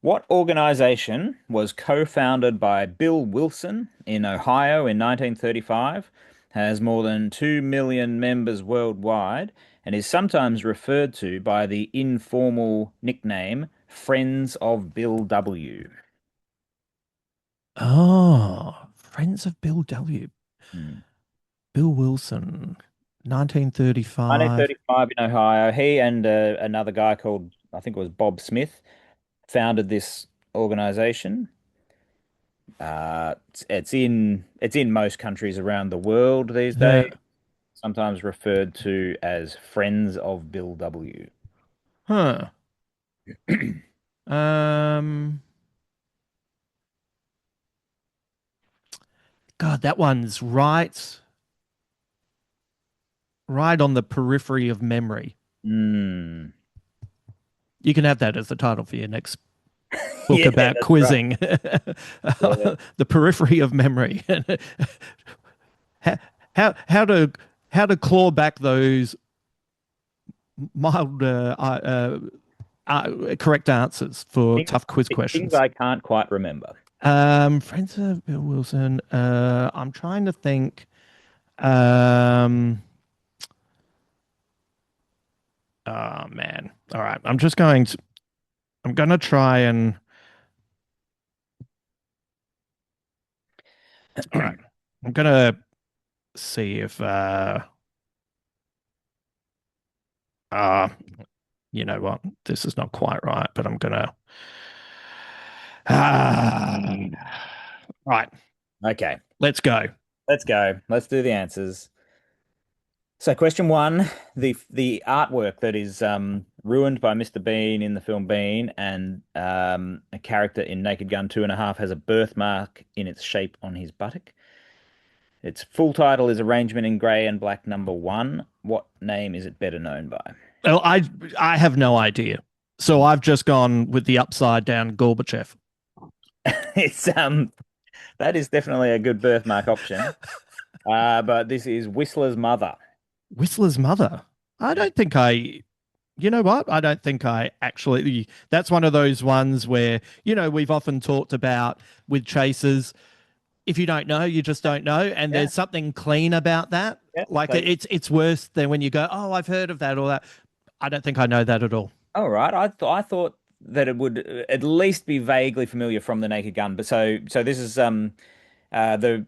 [SPEAKER 2] What organization was co-founded by Bill Wilson in Ohio in 1935, has more than 2 million members worldwide, and is sometimes referred to by the informal nickname Friends of Bill W?
[SPEAKER 1] Oh, Friends of Bill W.
[SPEAKER 2] Hmm.
[SPEAKER 1] Bill Wilson, 1935.
[SPEAKER 2] 1935 in Ohio. He and another guy called, I think it was Bob Smith, founded this organization. It's in most countries around the world these days,
[SPEAKER 1] Yeah.
[SPEAKER 2] sometimes referred to as Friends of Bill W.
[SPEAKER 1] Huh. Um. God, that one's right on the periphery of memory.
[SPEAKER 2] Hmm.
[SPEAKER 1] You can have that as the title for your next book
[SPEAKER 2] Yeah,
[SPEAKER 1] about
[SPEAKER 2] that's right.
[SPEAKER 1] quizzing.
[SPEAKER 2] Yeah.
[SPEAKER 1] The periphery of memory. how, how to claw back those mild correct answers for
[SPEAKER 2] Things,
[SPEAKER 1] tough quiz
[SPEAKER 2] things
[SPEAKER 1] questions.
[SPEAKER 2] I can't quite remember.
[SPEAKER 1] Friends of Bill Wilson. I'm trying to think. Um, oh man. All right. I'm going to try and, all right. I'm going to see if, uh, you know what? This is not quite right, but I'm going to, right.
[SPEAKER 2] Okay,
[SPEAKER 1] Let's go.
[SPEAKER 2] let's go. Let's do the answers. So, question one, the artwork that is ruined by Mr. Bean in the film Bean, and a character in Naked Gun 2.5 has a birthmark in its shape on his buttock. Its full title is Arrangement in Grey and Black Number One. What name is it better known by?
[SPEAKER 1] Well, I have no idea. So I've just gone with the upside down Gorbachev.
[SPEAKER 2] It's that is definitely a good birthmark option. But this is Whistler's mother.
[SPEAKER 1] Whistler's mother. I don't think I You know what? I don't think I actually. That's one of those ones where, we've often talked about with chasers. If you don't know, you just don't know. And
[SPEAKER 2] Yeah,
[SPEAKER 1] there's something clean about that.
[SPEAKER 2] yeah.
[SPEAKER 1] Like
[SPEAKER 2] So,
[SPEAKER 1] it's worse than when you go, oh, I've heard of that or that. I don't think I know that at all.
[SPEAKER 2] all right. I thought that it would at least be vaguely familiar from the Naked Gun, but so this is the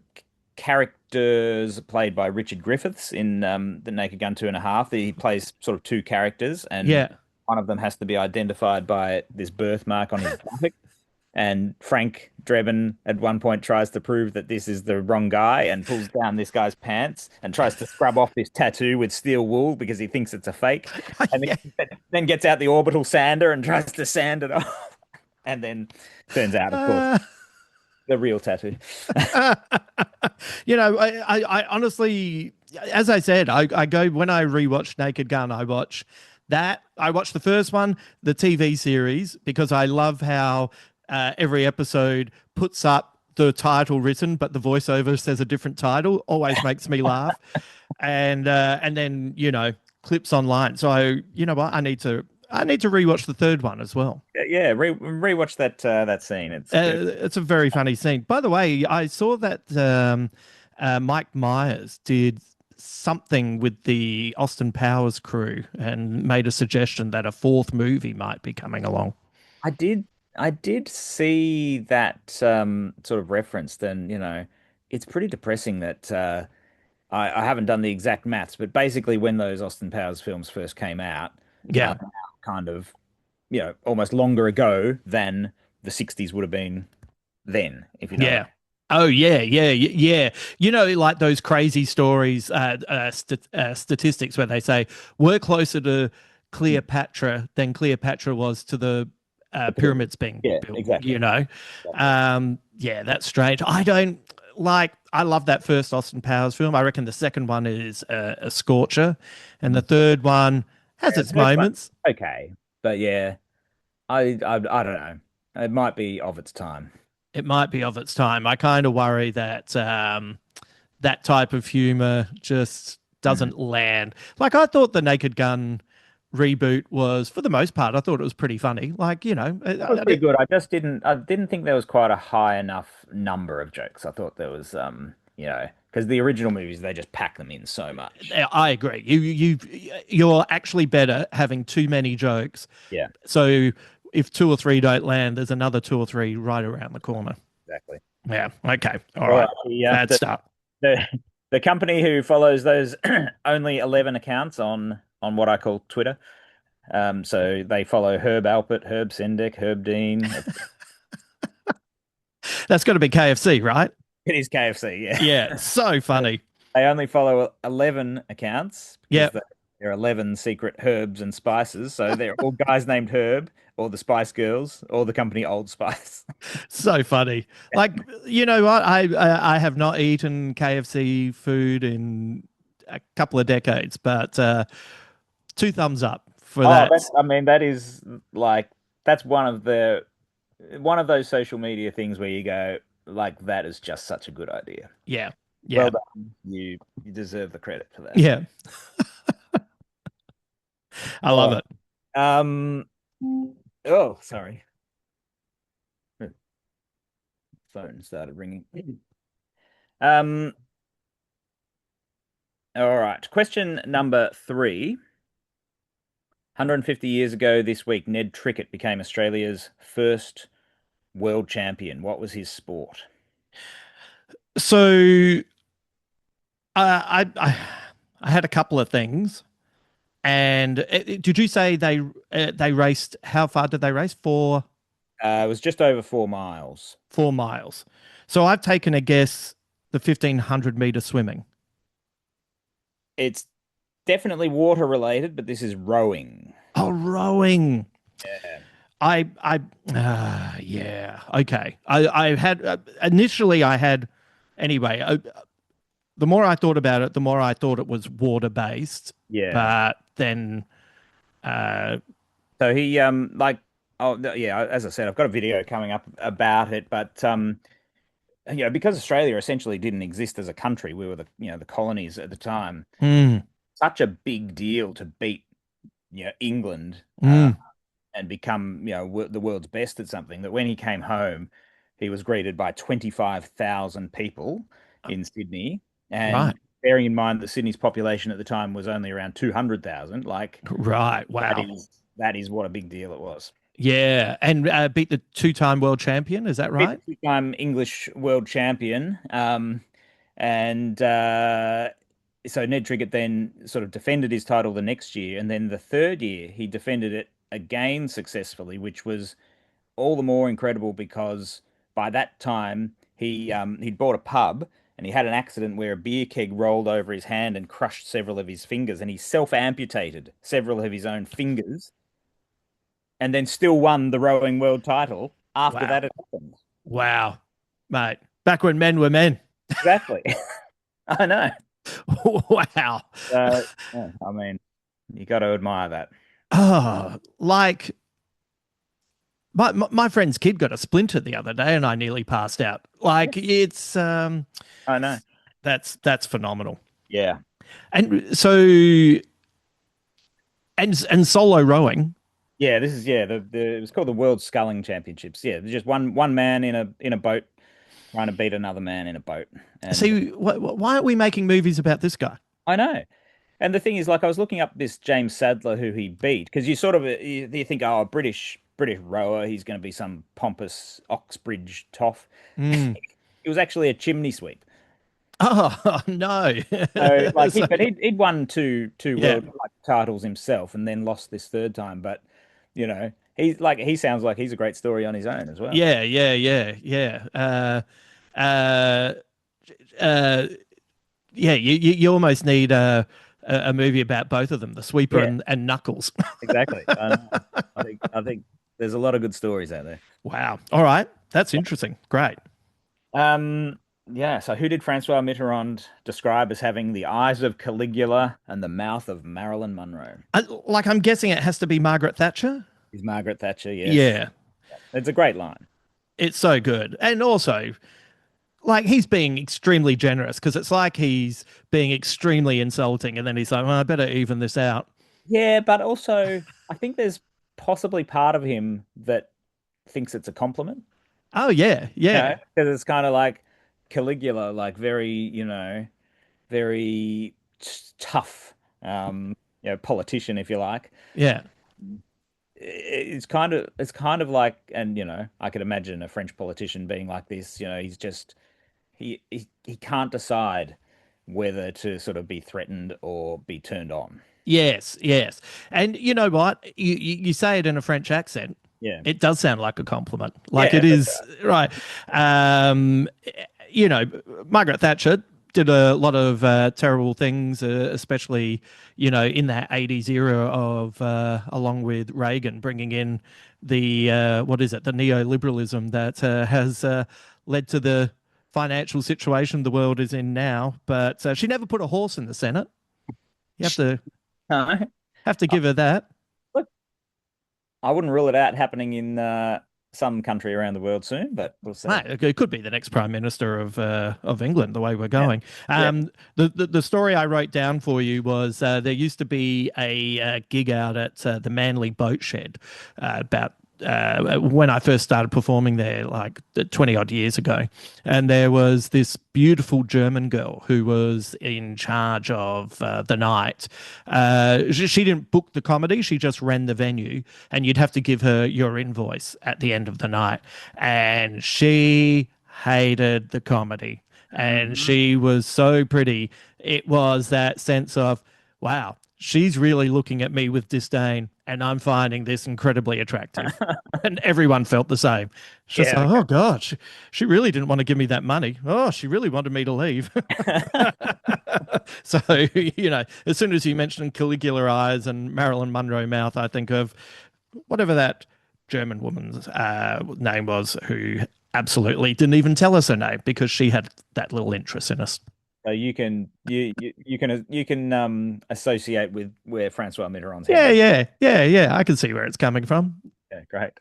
[SPEAKER 2] characters played by Richard Griffiths in the Naked Gun 2.5. He plays sort of two characters, and
[SPEAKER 1] Yeah.
[SPEAKER 2] one of them has to be identified by this birthmark on his buttock. And Frank Drebin at one point tries to prove that this is the wrong guy and pulls down this guy's pants and tries to scrub off this tattoo with steel wool because he thinks it's a fake. And
[SPEAKER 1] Yeah.
[SPEAKER 2] then gets out the orbital sander and tries to sand it off. And then turns out, of course,
[SPEAKER 1] Uh,
[SPEAKER 2] the real tattoo.
[SPEAKER 1] I honestly, as I said, I go when I rewatch Naked Gun, I watch that. I watch the first one, the TV series, because I love how every episode puts up the title written, but the voiceover says a different title. Always makes me laugh. And then clips online. So you know what? I need to rewatch the third one as well.
[SPEAKER 2] Yeah, rewatch that scene. It's good.
[SPEAKER 1] It's a very funny scene. By the way, I saw that Mike Myers did something with the Austin Powers crew and made a suggestion that a fourth movie might be coming along.
[SPEAKER 2] I did I did see that sort of referenced, and it's pretty depressing that I haven't done the exact maths, but basically when those Austin Powers films first came out,
[SPEAKER 1] Yeah,
[SPEAKER 2] now kind of almost longer ago than the 60s would have been then, if you know what
[SPEAKER 1] yeah. Oh yeah, yeah, yeah. Like those crazy stories, statistics where they say we're closer to
[SPEAKER 2] I mean.
[SPEAKER 1] Cleopatra than Cleopatra was to the
[SPEAKER 2] The pyramid.
[SPEAKER 1] pyramids being
[SPEAKER 2] Yeah,
[SPEAKER 1] built.
[SPEAKER 2] exactly. Exactly.
[SPEAKER 1] Yeah, that's strange. I don't like. I love that first Austin Powers film. I reckon the second one is a scorcher, and the
[SPEAKER 2] Mm.
[SPEAKER 1] third one has
[SPEAKER 2] Yeah, the
[SPEAKER 1] its
[SPEAKER 2] first one,
[SPEAKER 1] moments.
[SPEAKER 2] okay, but yeah, I don't know. It might be of its time.
[SPEAKER 1] It might be of its time. I kind of worry that that type of humor just
[SPEAKER 2] Mm.
[SPEAKER 1] doesn't land. Like I thought the Naked Gun reboot was, for the most part, I thought it was pretty funny. Like
[SPEAKER 2] That was pretty good. I didn't think there was quite a high enough number of jokes. I thought there was because the original movies they just pack them in so much.
[SPEAKER 1] I agree. You're actually better having too many jokes.
[SPEAKER 2] Yeah,
[SPEAKER 1] So if two or three don't land, there's another two or three right around the corner.
[SPEAKER 2] exactly.
[SPEAKER 1] Yeah. Okay. All
[SPEAKER 2] All right.
[SPEAKER 1] right. Bad start.
[SPEAKER 2] The the company who follows those only 11 accounts on what I call Twitter. So they follow Herb Alpert, Herb Sendek, Herb Dean.
[SPEAKER 1] That's got to be KFC, right?
[SPEAKER 2] It is KFC, yeah.
[SPEAKER 1] Yeah. So funny.
[SPEAKER 2] They only follow 11 accounts because
[SPEAKER 1] Yeah.
[SPEAKER 2] there are 11 secret herbs and spices. So they're all guys named Herb, or the Spice Girls, or the company Old Spice.
[SPEAKER 1] So funny. Like, you know what? I have not eaten KFC food in a couple of decades, but two thumbs up for
[SPEAKER 2] Oh,
[SPEAKER 1] that.
[SPEAKER 2] I mean, that is like that's one of those social media things where you go, like, that is just such a good idea.
[SPEAKER 1] Yeah.
[SPEAKER 2] Well
[SPEAKER 1] Yeah.
[SPEAKER 2] done. You deserve the credit for that.
[SPEAKER 1] Yeah. I love
[SPEAKER 2] All
[SPEAKER 1] it.
[SPEAKER 2] right. Oh, sorry. Phone started ringing. Um, all right. Question number three. 150 years ago this week, Ned Trickett became Australia's first world champion. What was his sport?
[SPEAKER 1] So I I had a couple of things, and did you say they raced? How far did they race?
[SPEAKER 2] It was just over 4 miles.
[SPEAKER 1] 4 miles. So I've taken a guess. The 1,500 meter swimming.
[SPEAKER 2] It's definitely water related, but this is rowing.
[SPEAKER 1] Oh, rowing.
[SPEAKER 2] Yeah.
[SPEAKER 1] Yeah, okay. I had initially I had anyway. The more I thought about it, the more I thought it was water based.
[SPEAKER 2] Yeah.
[SPEAKER 1] But then, uh,
[SPEAKER 2] So he oh yeah, as I said, I've got a video coming up about it, but because Australia essentially didn't exist as a country, we were the colonies at the time.
[SPEAKER 1] mm,
[SPEAKER 2] Such a big deal to beat England
[SPEAKER 1] mm,
[SPEAKER 2] and become the world's best at something that when he came home, he was greeted by 25,000 people in Sydney,
[SPEAKER 1] right,
[SPEAKER 2] and bearing in mind that Sydney's population at the time was only around 200,000, like
[SPEAKER 1] right,
[SPEAKER 2] that
[SPEAKER 1] wow,
[SPEAKER 2] is that is what a big deal it was.
[SPEAKER 1] yeah, and beat the two-time world champion. Is that
[SPEAKER 2] Beat
[SPEAKER 1] right?
[SPEAKER 2] the two-time English world champion, and so Ned Trickett then sort of defended his title the next year, and then the third year he defended it again successfully, which was all the more incredible because by that time he'd bought a pub and he had an accident where a beer keg rolled over his hand and crushed several of his fingers, and he self-amputated several of his own fingers, and then still won the rowing world title after
[SPEAKER 1] Wow,
[SPEAKER 2] that had happened.
[SPEAKER 1] wow, mate. Back when men were men.
[SPEAKER 2] Exactly. I know.
[SPEAKER 1] Wow.
[SPEAKER 2] Yeah, I mean, you got to admire that.
[SPEAKER 1] Oh, like my friend's kid got a splinter the other day, and I nearly passed out. Like it's
[SPEAKER 2] I know.
[SPEAKER 1] that's phenomenal.
[SPEAKER 2] Yeah.
[SPEAKER 1] And so and solo rowing.
[SPEAKER 2] Yeah, this is the it was called the World Sculling Championships. Yeah, there's just one man in a boat trying to beat another man in a boat. And
[SPEAKER 1] See, why aren't we making movies about this guy?
[SPEAKER 2] I know. And the thing is, like, I was looking up this James Sadler who he beat because you sort of you think, oh, a British rower, he's going to be some pompous Oxbridge toff.
[SPEAKER 1] Mm.
[SPEAKER 2] He was actually a chimney sweep.
[SPEAKER 1] Oh no!
[SPEAKER 2] So, like,
[SPEAKER 1] So,
[SPEAKER 2] he'd won two
[SPEAKER 1] yeah,
[SPEAKER 2] world titles himself, and then lost this third time. But he sounds like he's a great story on his own as well.
[SPEAKER 1] yeah. Uh, uh, yeah. You almost need a movie about both of them, the sweeper
[SPEAKER 2] Yeah,
[SPEAKER 1] and Knuckles.
[SPEAKER 2] exactly. I know. I think there's a lot of good stories out there.
[SPEAKER 1] Wow. All right, that's interesting. Great.
[SPEAKER 2] Um, yeah. So, who did Francois Mitterrand describe as having the eyes of Caligula and the mouth of Marilyn Monroe?
[SPEAKER 1] Like I'm guessing it has to be Margaret Thatcher.
[SPEAKER 2] Is Margaret Thatcher? Yes,
[SPEAKER 1] Yeah,
[SPEAKER 2] it's a great line.
[SPEAKER 1] it's so good, and also like he's being extremely generous because it's like he's being extremely insulting, and then he's like, "Well, I better even this out."
[SPEAKER 2] Yeah, but also I think there's possibly part of him that thinks it's a compliment.
[SPEAKER 1] Oh yeah, yeah,
[SPEAKER 2] Because it's kind of like Caligula, like very, very tough, politician, if you like.
[SPEAKER 1] yeah.
[SPEAKER 2] It's kind of like, and I could imagine a French politician being like this. He's just he can't decide whether to sort of be threatened or be turned on.
[SPEAKER 1] Yes, yes. And you know what? You say it in a French accent.
[SPEAKER 2] Yeah,
[SPEAKER 1] It does sound like a compliment. Like
[SPEAKER 2] yeah,
[SPEAKER 1] it
[SPEAKER 2] that's
[SPEAKER 1] is, right. Um, you know, Margaret Thatcher did a lot of terrible things, especially, in that 80s era of, along with Reagan, bringing in the, what is it, the neoliberalism that has led to the financial situation the world is in now. But she never put a horse in the Senate. You
[SPEAKER 2] right.
[SPEAKER 1] have to give her that.
[SPEAKER 2] Look, I wouldn't rule it out happening in some country around the world soon, but we'll see.
[SPEAKER 1] Mate, it could be the next prime minister of England. The way we're
[SPEAKER 2] Yeah,
[SPEAKER 1] going.
[SPEAKER 2] yeah.
[SPEAKER 1] The story I wrote down for you was there used to be a gig out at the Manly Boat Shed about when I first started performing there, like 20 odd years ago. And there was this beautiful German girl who was in charge of the night. She didn't book the comedy, she just ran the venue, and you'd have to give her your invoice at the end of the night. And she hated the comedy. And
[SPEAKER 2] Hmm.
[SPEAKER 1] she was so pretty. It was that sense of, wow, she's really looking at me with disdain, and I'm finding this incredibly attractive. And everyone felt the same. It's just
[SPEAKER 2] Yeah.
[SPEAKER 1] like, oh God, she really didn't want to give me that money. Oh, she really wanted me to leave.
[SPEAKER 2] Okay.
[SPEAKER 1] So, as soon as you mentioned Caligula eyes and Marilyn Monroe mouth, I think of whatever that German woman's name was who absolutely didn't even tell us her name because she had that little interest in us.
[SPEAKER 2] So you can associate with where Francois Mitterrand's head
[SPEAKER 1] Yeah,
[SPEAKER 2] would.
[SPEAKER 1] yeah, yeah, yeah. I can see where it's coming from.
[SPEAKER 2] Yeah, great.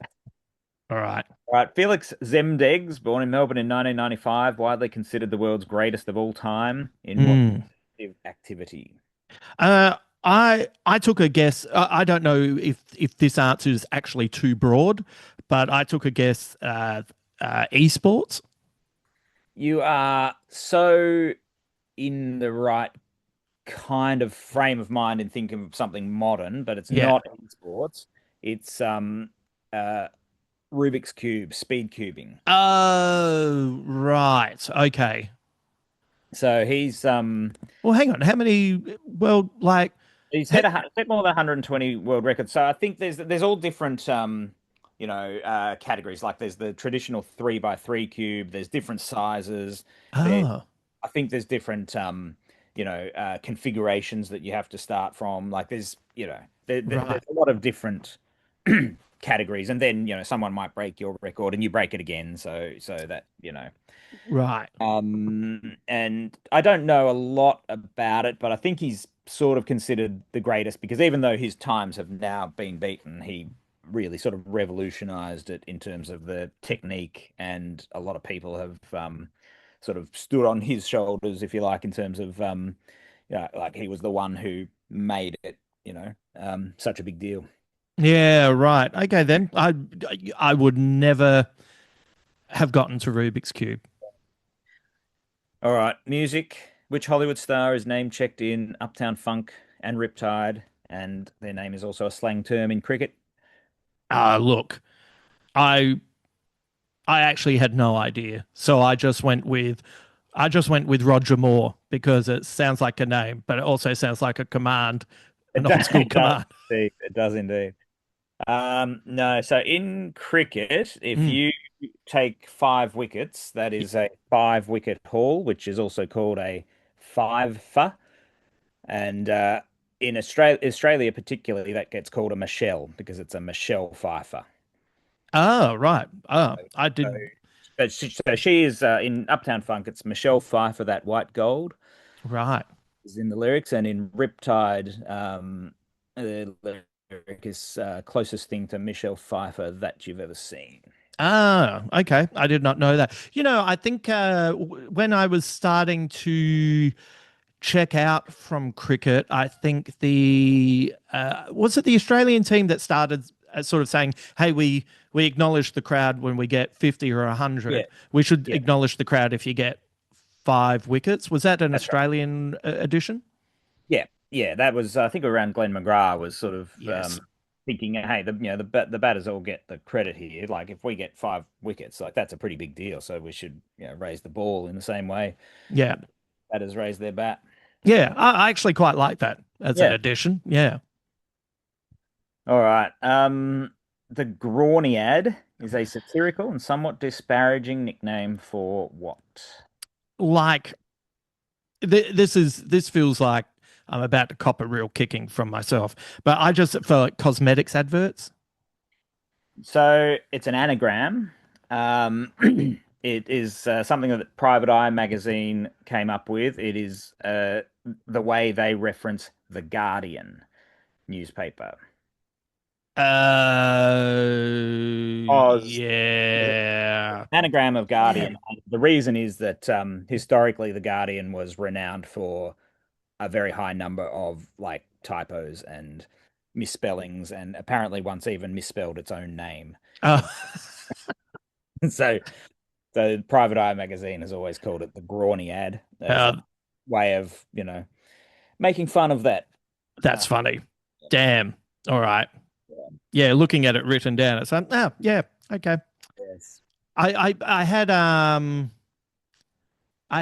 [SPEAKER 1] All right.
[SPEAKER 2] All right, Felix Zemdegs, born in Melbourne in 1995, widely considered the world's greatest of all time. In what
[SPEAKER 1] Hmm.
[SPEAKER 2] activity?
[SPEAKER 1] Uh, I took a guess. I don't know if this answer is actually too broad, but I took a guess. Esports.
[SPEAKER 2] You are so in the right kind of frame of mind in thinking of something modern, but it's
[SPEAKER 1] Yeah.
[SPEAKER 2] not esports. It's uh Rubik's Cube, speed cubing.
[SPEAKER 1] Oh, right. Okay.
[SPEAKER 2] So he's
[SPEAKER 1] Well, hang on. How many? Well, like,
[SPEAKER 2] he's
[SPEAKER 1] he-
[SPEAKER 2] set more than 120 world records. So I think there's all different categories. Like there's the traditional 3 by 3 cube, there's different sizes. There
[SPEAKER 1] oh,
[SPEAKER 2] I think there's different configurations that you have to start from. Like there's
[SPEAKER 1] right,
[SPEAKER 2] a lot of different categories, and then someone might break your record and you break it again. So that.
[SPEAKER 1] right.
[SPEAKER 2] And I don't know a lot about it, but I think he's sort of considered the greatest because even though his times have now been beaten, he really sort of revolutionized it in terms of the technique, and a lot of people have sort of stood on his shoulders, if you like, in terms of like he was the one who made it, such a big deal.
[SPEAKER 1] Yeah, right. Okay, then. I would never have gotten to Rubik's Cube.
[SPEAKER 2] All right, music. Which Hollywood star is name checked in Uptown Funk and Riptide, and their name is also a slang term in cricket?
[SPEAKER 1] Look, I I actually had no idea. So I just went with Roger Moore because it sounds like a name, but it also sounds like a command,
[SPEAKER 2] It
[SPEAKER 1] an old
[SPEAKER 2] does,
[SPEAKER 1] school
[SPEAKER 2] it does
[SPEAKER 1] command.
[SPEAKER 2] indeed. It does indeed. No, so in cricket, if
[SPEAKER 1] Mm.
[SPEAKER 2] you take 5 wickets, that is a 5 wicket haul, which is also called a five-fer. And in Australia particularly, that gets called a Michelle because it's a Michelle Pfeiffer.
[SPEAKER 1] Oh, right. Oh, I
[SPEAKER 2] So,
[SPEAKER 1] did.
[SPEAKER 2] so she is in Uptown Funk. It's Michelle Pfeiffer, that white gold
[SPEAKER 1] Right.
[SPEAKER 2] is in the lyrics, and in Riptide, the lyric is closest thing to Michelle Pfeiffer that you've ever seen.
[SPEAKER 1] Ah, okay. I did not know that. I think when I was starting to check out from cricket, I think the was it the Australian team that started sort of saying, "Hey, we acknowledge the crowd when we get 50 or
[SPEAKER 2] Yeah,
[SPEAKER 1] 100. We should
[SPEAKER 2] yeah,
[SPEAKER 1] acknowledge the crowd if you get 5 wickets." Was that an
[SPEAKER 2] that's right.
[SPEAKER 1] Australian edition?
[SPEAKER 2] Yeah, yeah, that was I think around Glenn McGrath was sort of
[SPEAKER 1] Yes.
[SPEAKER 2] thinking, hey, the batters all get the credit here. Like if we get 5 wickets, like that's a pretty big deal. So we should raise the ball in the same way
[SPEAKER 1] Yeah.
[SPEAKER 2] that batters raise their bat.
[SPEAKER 1] Yeah. I actually quite like that as an
[SPEAKER 2] Yeah.
[SPEAKER 1] addition. Yeah.
[SPEAKER 2] All right. The Grawniad is a satirical and somewhat disparaging nickname for what?
[SPEAKER 1] Like this feels like I'm about to cop a real kicking from myself, but I just felt like cosmetics adverts.
[SPEAKER 2] So it's an anagram. Um, it is something that Private Eye magazine came up with. It is the way they reference the Guardian newspaper. Oz,
[SPEAKER 1] Yeah.
[SPEAKER 2] anagram of
[SPEAKER 1] Yeah.
[SPEAKER 2] Guardian. And the reason is that historically the Guardian was renowned for a very high number of like typos and misspellings and apparently once even misspelled its own name.
[SPEAKER 1] Oh,
[SPEAKER 2] Uh, so so Private Eye magazine has always called it the Brawny ad as a
[SPEAKER 1] uh,
[SPEAKER 2] way of, making fun of that.
[SPEAKER 1] that's
[SPEAKER 2] Uh,
[SPEAKER 1] funny. Damn. All right.
[SPEAKER 2] yeah,
[SPEAKER 1] Yeah, looking at it written down, it's like, oh, yeah, okay.
[SPEAKER 2] yes.
[SPEAKER 1] I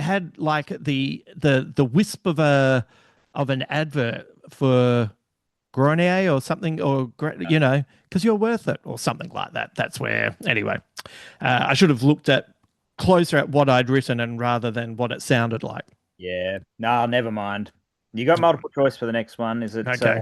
[SPEAKER 1] had like the wisp of an advert for Grenier or something, or because you're worth it or something like that. That's where anyway. I should have looked at closer at what I'd written and rather than what it sounded like.
[SPEAKER 2] Yeah. No, never mind. You got multiple choice for the next one. Is it
[SPEAKER 1] Okay.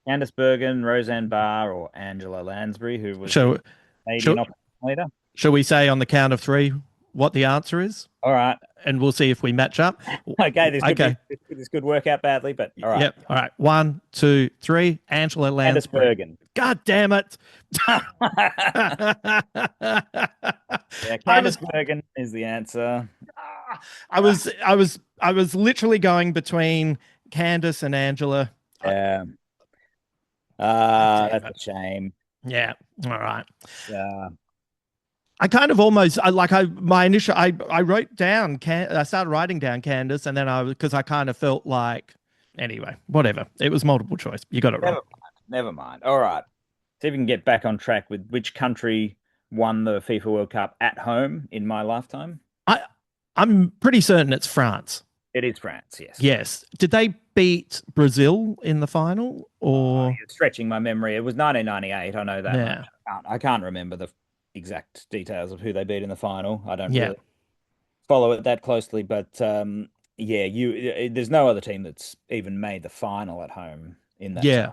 [SPEAKER 2] Candice Bergen, Roseanne Barr, or Angela Lansbury, who was the
[SPEAKER 1] So,
[SPEAKER 2] Canadian
[SPEAKER 1] shall,
[SPEAKER 2] opposition leader?
[SPEAKER 1] shall we say on the count of three what the answer is?
[SPEAKER 2] All right.
[SPEAKER 1] And we'll see if we match up.
[SPEAKER 2] Okay,
[SPEAKER 1] Okay.
[SPEAKER 2] this could work out badly, but all right.
[SPEAKER 1] Yep. All right. One, two, three. Angela
[SPEAKER 2] Candice
[SPEAKER 1] Lansbury.
[SPEAKER 2] Bergen.
[SPEAKER 1] God damn it.
[SPEAKER 2] Yeah,
[SPEAKER 1] I was
[SPEAKER 2] Candice Bergen is the answer.
[SPEAKER 1] I was literally going between Candace and Angela.
[SPEAKER 2] Yeah.
[SPEAKER 1] God damn
[SPEAKER 2] That's
[SPEAKER 1] it.
[SPEAKER 2] a shame.
[SPEAKER 1] Yeah. All right.
[SPEAKER 2] Uh,
[SPEAKER 1] I kind of almost I like I my initial I wrote down I started writing down Candace and then I because I kind of felt like anyway, whatever. It was multiple choice. You got it
[SPEAKER 2] Never
[SPEAKER 1] wrong.
[SPEAKER 2] mind. Never mind. All right. See if we can get back on track with which country won the FIFA World Cup at home in my lifetime.
[SPEAKER 1] I I'm pretty certain it's France.
[SPEAKER 2] It is France, yes.
[SPEAKER 1] Yes. Did they beat Brazil in the final or
[SPEAKER 2] You're stretching my memory. It was 1998. I know that much.
[SPEAKER 1] yeah.
[SPEAKER 2] I can't remember the exact details of who they beat in the final. I don't
[SPEAKER 1] Yeah.
[SPEAKER 2] really follow it that closely, but yeah, there's no other team that's even made the final at home in that time.
[SPEAKER 1] Yeah.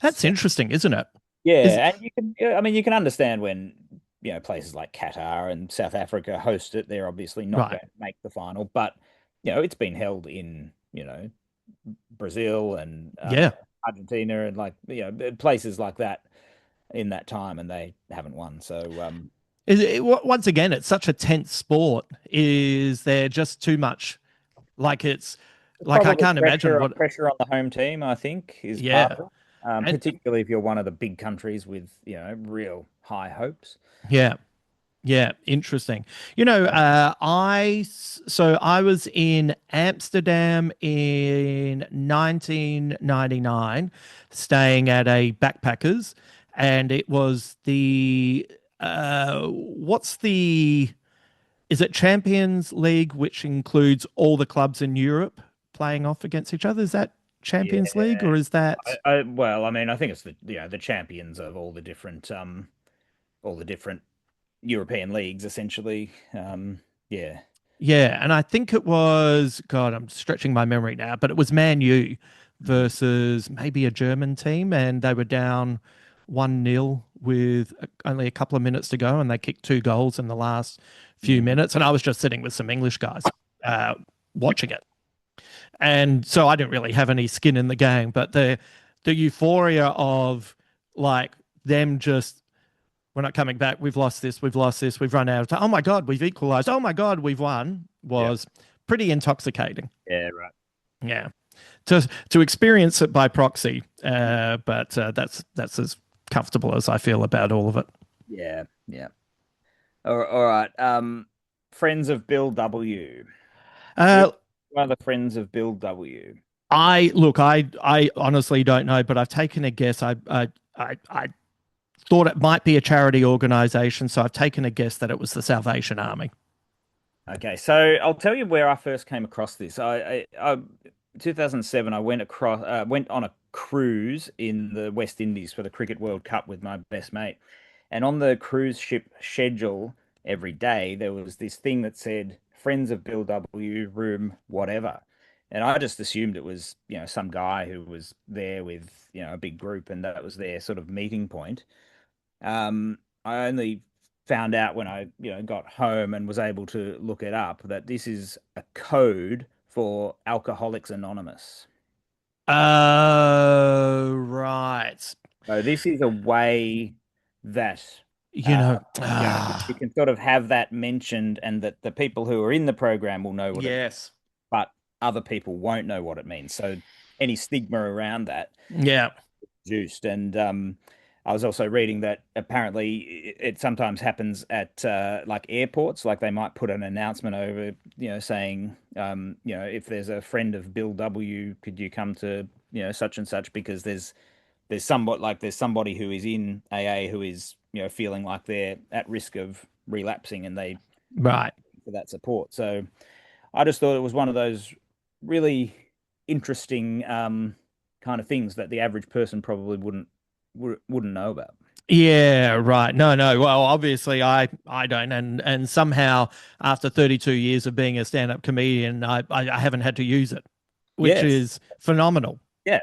[SPEAKER 1] That's
[SPEAKER 2] So,
[SPEAKER 1] interesting, isn't it? Is
[SPEAKER 2] yeah, and I mean, you can understand when, places like Qatar and South Africa host it, they're obviously not
[SPEAKER 1] right.
[SPEAKER 2] going to make the final, but, it's been held in, Brazil and
[SPEAKER 1] Yeah.
[SPEAKER 2] Argentina and like, places like that in that time, and they haven't won. So,
[SPEAKER 1] Once again, it's such a tense sport. Is there just too much? Like it's like I
[SPEAKER 2] probably
[SPEAKER 1] can't imagine what.
[SPEAKER 2] pressure on the home team, I think, is part
[SPEAKER 1] Yeah,
[SPEAKER 2] of it.
[SPEAKER 1] and
[SPEAKER 2] Particularly if you're one of the big countries with, real high hopes.
[SPEAKER 1] yeah, yeah, interesting. I was in Amsterdam in 1999, staying at a backpackers, and it was what's the is it Champions League, which includes all the clubs in Europe playing off against each other? Is that Champions League
[SPEAKER 2] Yeah.
[SPEAKER 1] or is that?
[SPEAKER 2] Well, I mean, I think it's the champions of all the different European leagues, essentially. Yeah.
[SPEAKER 1] Yeah, and I think it was God. I'm stretching my memory now, but it was Man U
[SPEAKER 2] Mm.
[SPEAKER 1] versus maybe a German team, and they were down 1-0 with only a couple of minutes to go, and they kicked two goals in the last few
[SPEAKER 2] Mm.
[SPEAKER 1] minutes, and I was just sitting with some English guys watching it. And so I didn't really have any skin in the game, but the euphoria of like them just we're not coming back, we've lost this, we've run out of time. Oh my god, we've equalized. Oh my god, we've won
[SPEAKER 2] Yeah.
[SPEAKER 1] was pretty intoxicating.
[SPEAKER 2] Yeah. Right.
[SPEAKER 1] Yeah, to experience it by proxy, but that's as comfortable as I feel about all of it.
[SPEAKER 2] Yeah. Yeah. All right. Friends of Bill W. Who
[SPEAKER 1] Uh,
[SPEAKER 2] are the friends of Bill W?
[SPEAKER 1] I look, I honestly don't know, but I've taken a guess. I thought it might be a charity organization, so I've taken a guess that it was the Salvation Army.
[SPEAKER 2] Okay, so I'll tell you where I first came across this. 2007, I went on a cruise in the West Indies for the Cricket World Cup with my best mate. And on the cruise ship schedule every day, there was this thing that said Friends of Bill W, room, whatever. And I just assumed it was, some guy who was there with, a big group and that was their sort of meeting point. I only found out when I, got home and was able to look it up that this is a code for Alcoholics Anonymous.
[SPEAKER 1] Oh, right.
[SPEAKER 2] So this is a way that
[SPEAKER 1] You
[SPEAKER 2] uh,
[SPEAKER 1] know,
[SPEAKER 2] you can sort of have that mentioned, and that the people who are in the program will know what it,
[SPEAKER 1] yes.
[SPEAKER 2] but other people won't know what it means. So any stigma around that
[SPEAKER 1] Yeah.
[SPEAKER 2] produced. And I was also reading that apparently it sometimes happens at like airports, like they might put an announcement over, saying, if there's a friend of Bill W, could you come to, such and such, because there's somebody who is in AA who is, feeling like they're at risk of relapsing, and they need
[SPEAKER 1] Right.
[SPEAKER 2] for that support. So I just thought it was one of those really interesting kind of things that the average person probably wouldn't know about.
[SPEAKER 1] Yeah, right. No, no. Well, obviously I don't, and somehow after 32 years of being a stand-up comedian, I haven't had to use it, which
[SPEAKER 2] Yes.
[SPEAKER 1] is phenomenal.
[SPEAKER 2] Yeah.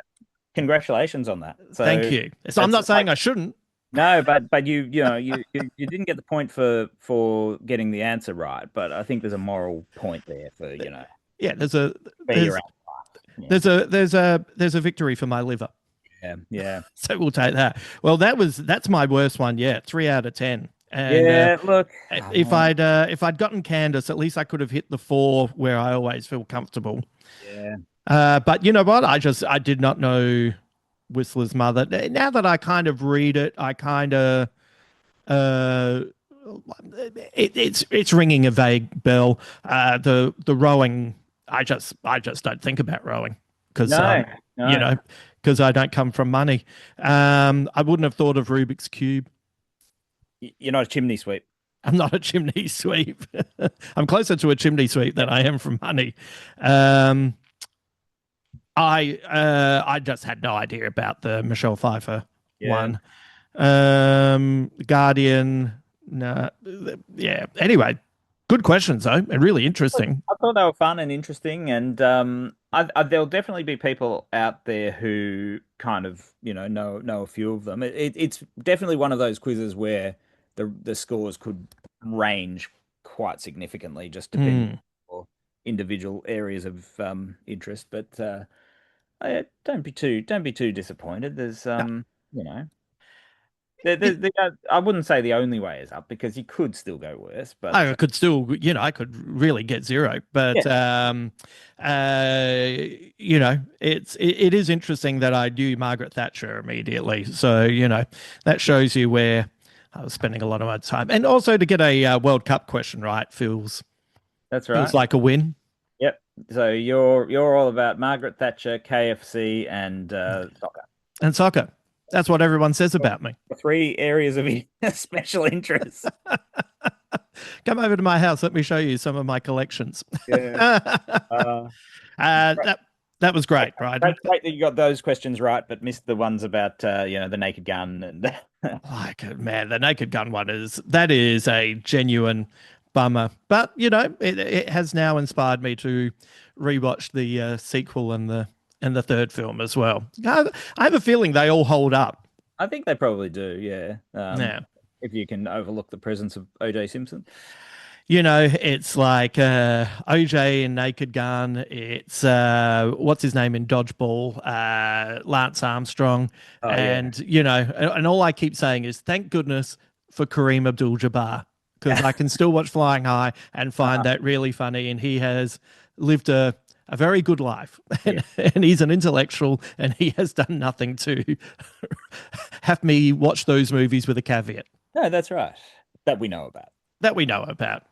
[SPEAKER 2] Congratulations on that.
[SPEAKER 1] Thank
[SPEAKER 2] So
[SPEAKER 1] you. So I'm
[SPEAKER 2] that's
[SPEAKER 1] not saying
[SPEAKER 2] like
[SPEAKER 1] I shouldn't.
[SPEAKER 2] no, but you didn't get the point for getting the answer right, but I think there's a moral point there for,
[SPEAKER 1] Yeah,
[SPEAKER 2] where you're
[SPEAKER 1] there's
[SPEAKER 2] at. Yeah.
[SPEAKER 1] there's a victory for my liver.
[SPEAKER 2] Yeah. Yeah.
[SPEAKER 1] So we'll take that. Well, that's my worst one yet. 3 out of 10. And
[SPEAKER 2] Yeah, look.
[SPEAKER 1] if I'd gotten Candace, at least I could have hit the 4 where I always feel comfortable.
[SPEAKER 2] Yeah.
[SPEAKER 1] But you know what? I did not know Whistler's mother. Now that I kind of read it, I kind of uh, it's ringing a vague bell. The rowing, I just don't think about rowing because
[SPEAKER 2] No,
[SPEAKER 1] you
[SPEAKER 2] no.
[SPEAKER 1] know because I don't come from money. I wouldn't have thought of Rubik's cube.
[SPEAKER 2] You're not a chimney sweep.
[SPEAKER 1] I'm not a chimney sweep. I'm closer to a chimney sweep than I am from money. Um, I just had no idea about the Michelle Pfeiffer
[SPEAKER 2] Yeah.
[SPEAKER 1] one. Guardian, no, yeah. Anyway, good questions though, and really interesting.
[SPEAKER 2] I thought they were fun and interesting, and there'll definitely be people out there who kind of know a few of them. It's definitely one of those quizzes where the scores could range quite significantly, just depending
[SPEAKER 1] Mm.
[SPEAKER 2] on individual areas of interest. But don't be too disappointed. There's
[SPEAKER 1] No,
[SPEAKER 2] you know.
[SPEAKER 1] it,
[SPEAKER 2] I wouldn't say the only way is up because you could still go worse, but
[SPEAKER 1] I could still, I could really get zero,
[SPEAKER 2] yeah,
[SPEAKER 1] but it is interesting that I knew Margaret Thatcher immediately. So that shows you where I was spending a lot of my time, and also to get a World Cup question right
[SPEAKER 2] that's
[SPEAKER 1] feels
[SPEAKER 2] right.
[SPEAKER 1] like a win.
[SPEAKER 2] Yep. So you're all about Margaret Thatcher, KFC, and soccer.
[SPEAKER 1] And soccer. That's what everyone says about me.
[SPEAKER 2] The three areas of special interest.
[SPEAKER 1] Come over to my house. Let me show you some of my collections.
[SPEAKER 2] Yeah. Uh,
[SPEAKER 1] That was great, Brydon.
[SPEAKER 2] That's great that you got those questions right, but missed the ones about the Naked Gun and
[SPEAKER 1] Like, man, the Naked Gun one is a genuine bummer. But it has now inspired me to rewatch the sequel and the third film as well. I have a feeling they all hold up.
[SPEAKER 2] I think they probably do. Yeah.
[SPEAKER 1] Yeah.
[SPEAKER 2] If you can overlook the presence of O.J. Simpson.
[SPEAKER 1] It's like OJ in Naked Gun. It's what's his name in Dodgeball, Lance Armstrong,
[SPEAKER 2] Oh yeah.
[SPEAKER 1] and all I keep saying is thank goodness for Kareem Abdul-Jabbar because I can still watch Flying High and find that really funny, and he has lived a very good life,
[SPEAKER 2] Yeah.
[SPEAKER 1] and he's an intellectual, and he has done nothing to have me watch those movies with a caveat
[SPEAKER 2] No, that's right. That we know about.
[SPEAKER 1] that we know about.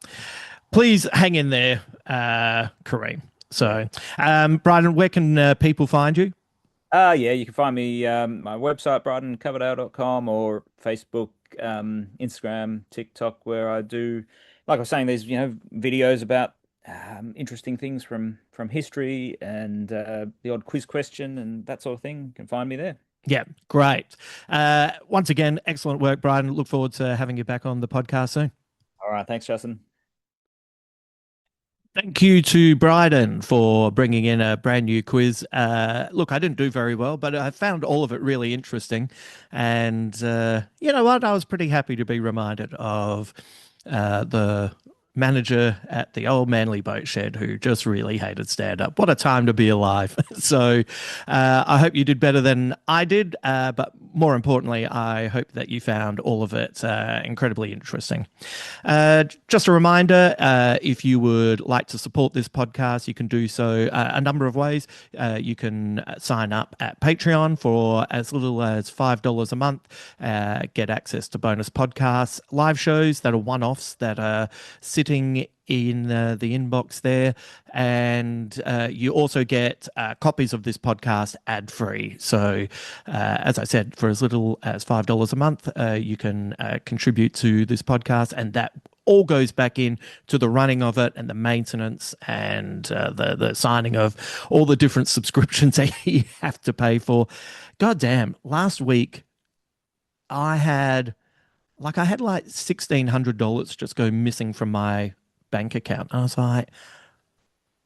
[SPEAKER 1] Please hang in there, Kareem. So, Brydon, where can people find you?
[SPEAKER 2] Yeah, you can find me my website, BrydonCoverdale.com, or Facebook, Instagram, TikTok, where I do, like I was saying, there's videos about interesting things from history and the odd quiz question and that sort of thing. You can find me there.
[SPEAKER 1] Yeah, great. Once again, excellent work, Brydon. Look forward to having you back on the podcast soon.
[SPEAKER 2] All right, thanks, Justin.
[SPEAKER 1] Thank you to Brydon for bringing in a brand new quiz. Look, I didn't do very well, but I found all of it really interesting. And you know what? I was pretty happy to be reminded of the manager at the old Manly Boat Shed who just really hated stand up. What a time to be alive. So I hope you did better than I did. But more importantly, I hope that you found all of it incredibly interesting. Just a reminder, if you would like to support this podcast, you can do so a number of ways. You can sign up at Patreon for as little as $5 a month, get access to bonus podcasts, live shows that are one-offs that are sitting in the inbox there, and you also get copies of this podcast ad-free. So as I said, for as little as $5 a month, you can contribute to this podcast, and that all goes back in to the running of it and the maintenance and the signing of all the different subscriptions that you have to pay for. God damn, last week I had like $1,600 just go missing from my bank account. I was like,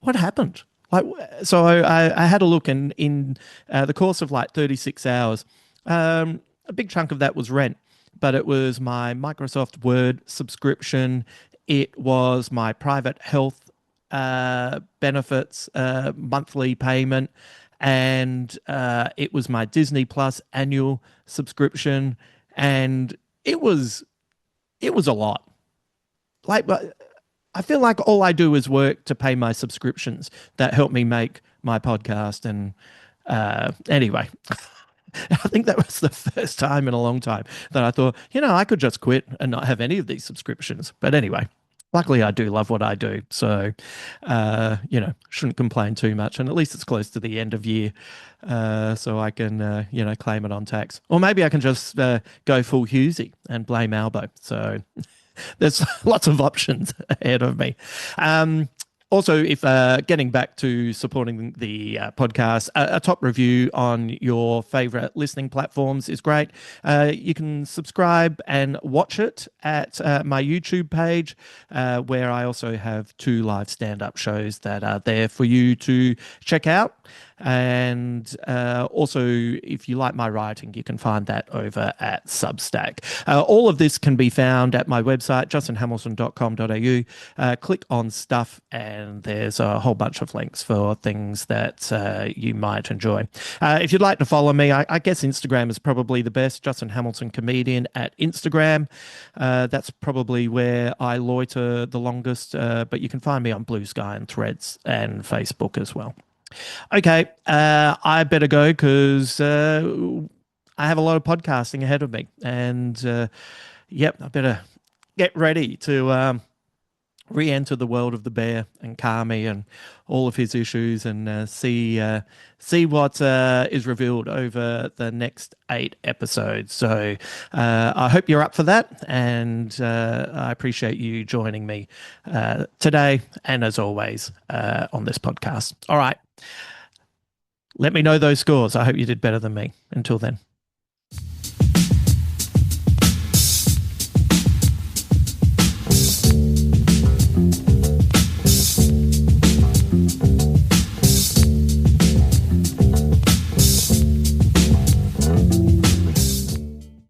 [SPEAKER 1] what happened? Like, so I had a look, and in the course of like 36 hours, a big chunk of that was rent, but it was my Microsoft Word subscription. It was my private health benefits monthly payment, and it was my Disney Plus annual subscription, and it was a lot. Like, I feel like all I do is work to pay my subscriptions that help me make my podcast. And anyway, I think that was the first time in a long time that I thought, I could just quit and not have any of these subscriptions. But anyway, luckily I do love what I do. So, shouldn't complain too much. And at least it's close to the end of year. So I can, claim it on tax. Or maybe I can just go full Husey and blame Albo. So there's lots of options ahead of me. Also, if getting back to supporting the podcast, a top review on your favorite listening platforms is great. You can subscribe and watch it at my YouTube page, where I also have 2 live stand-up shows that are there for you to check out. And also, if you like my writing, you can find that over at Substack. All of this can be found at my website, justinhamilton.com.au. Click on stuff, and there's a whole bunch of links for things that you might enjoy. If you'd like to follow me, I guess Instagram is probably the best. Justin Hamilton Comedian at Instagram. That's probably where I loiter the longest, but you can find me on Blue Sky and Threads and Facebook as well. Okay, I better go because I have a lot of podcasting ahead of me. And I better get ready to re-enter the world of the bear and Kami and all of his issues, and see what is revealed over the next 8 episodes. So I hope you're up for that, and I appreciate you joining me today and as always on this podcast. All right. Let me know those scores. I hope you did better than me. Until then.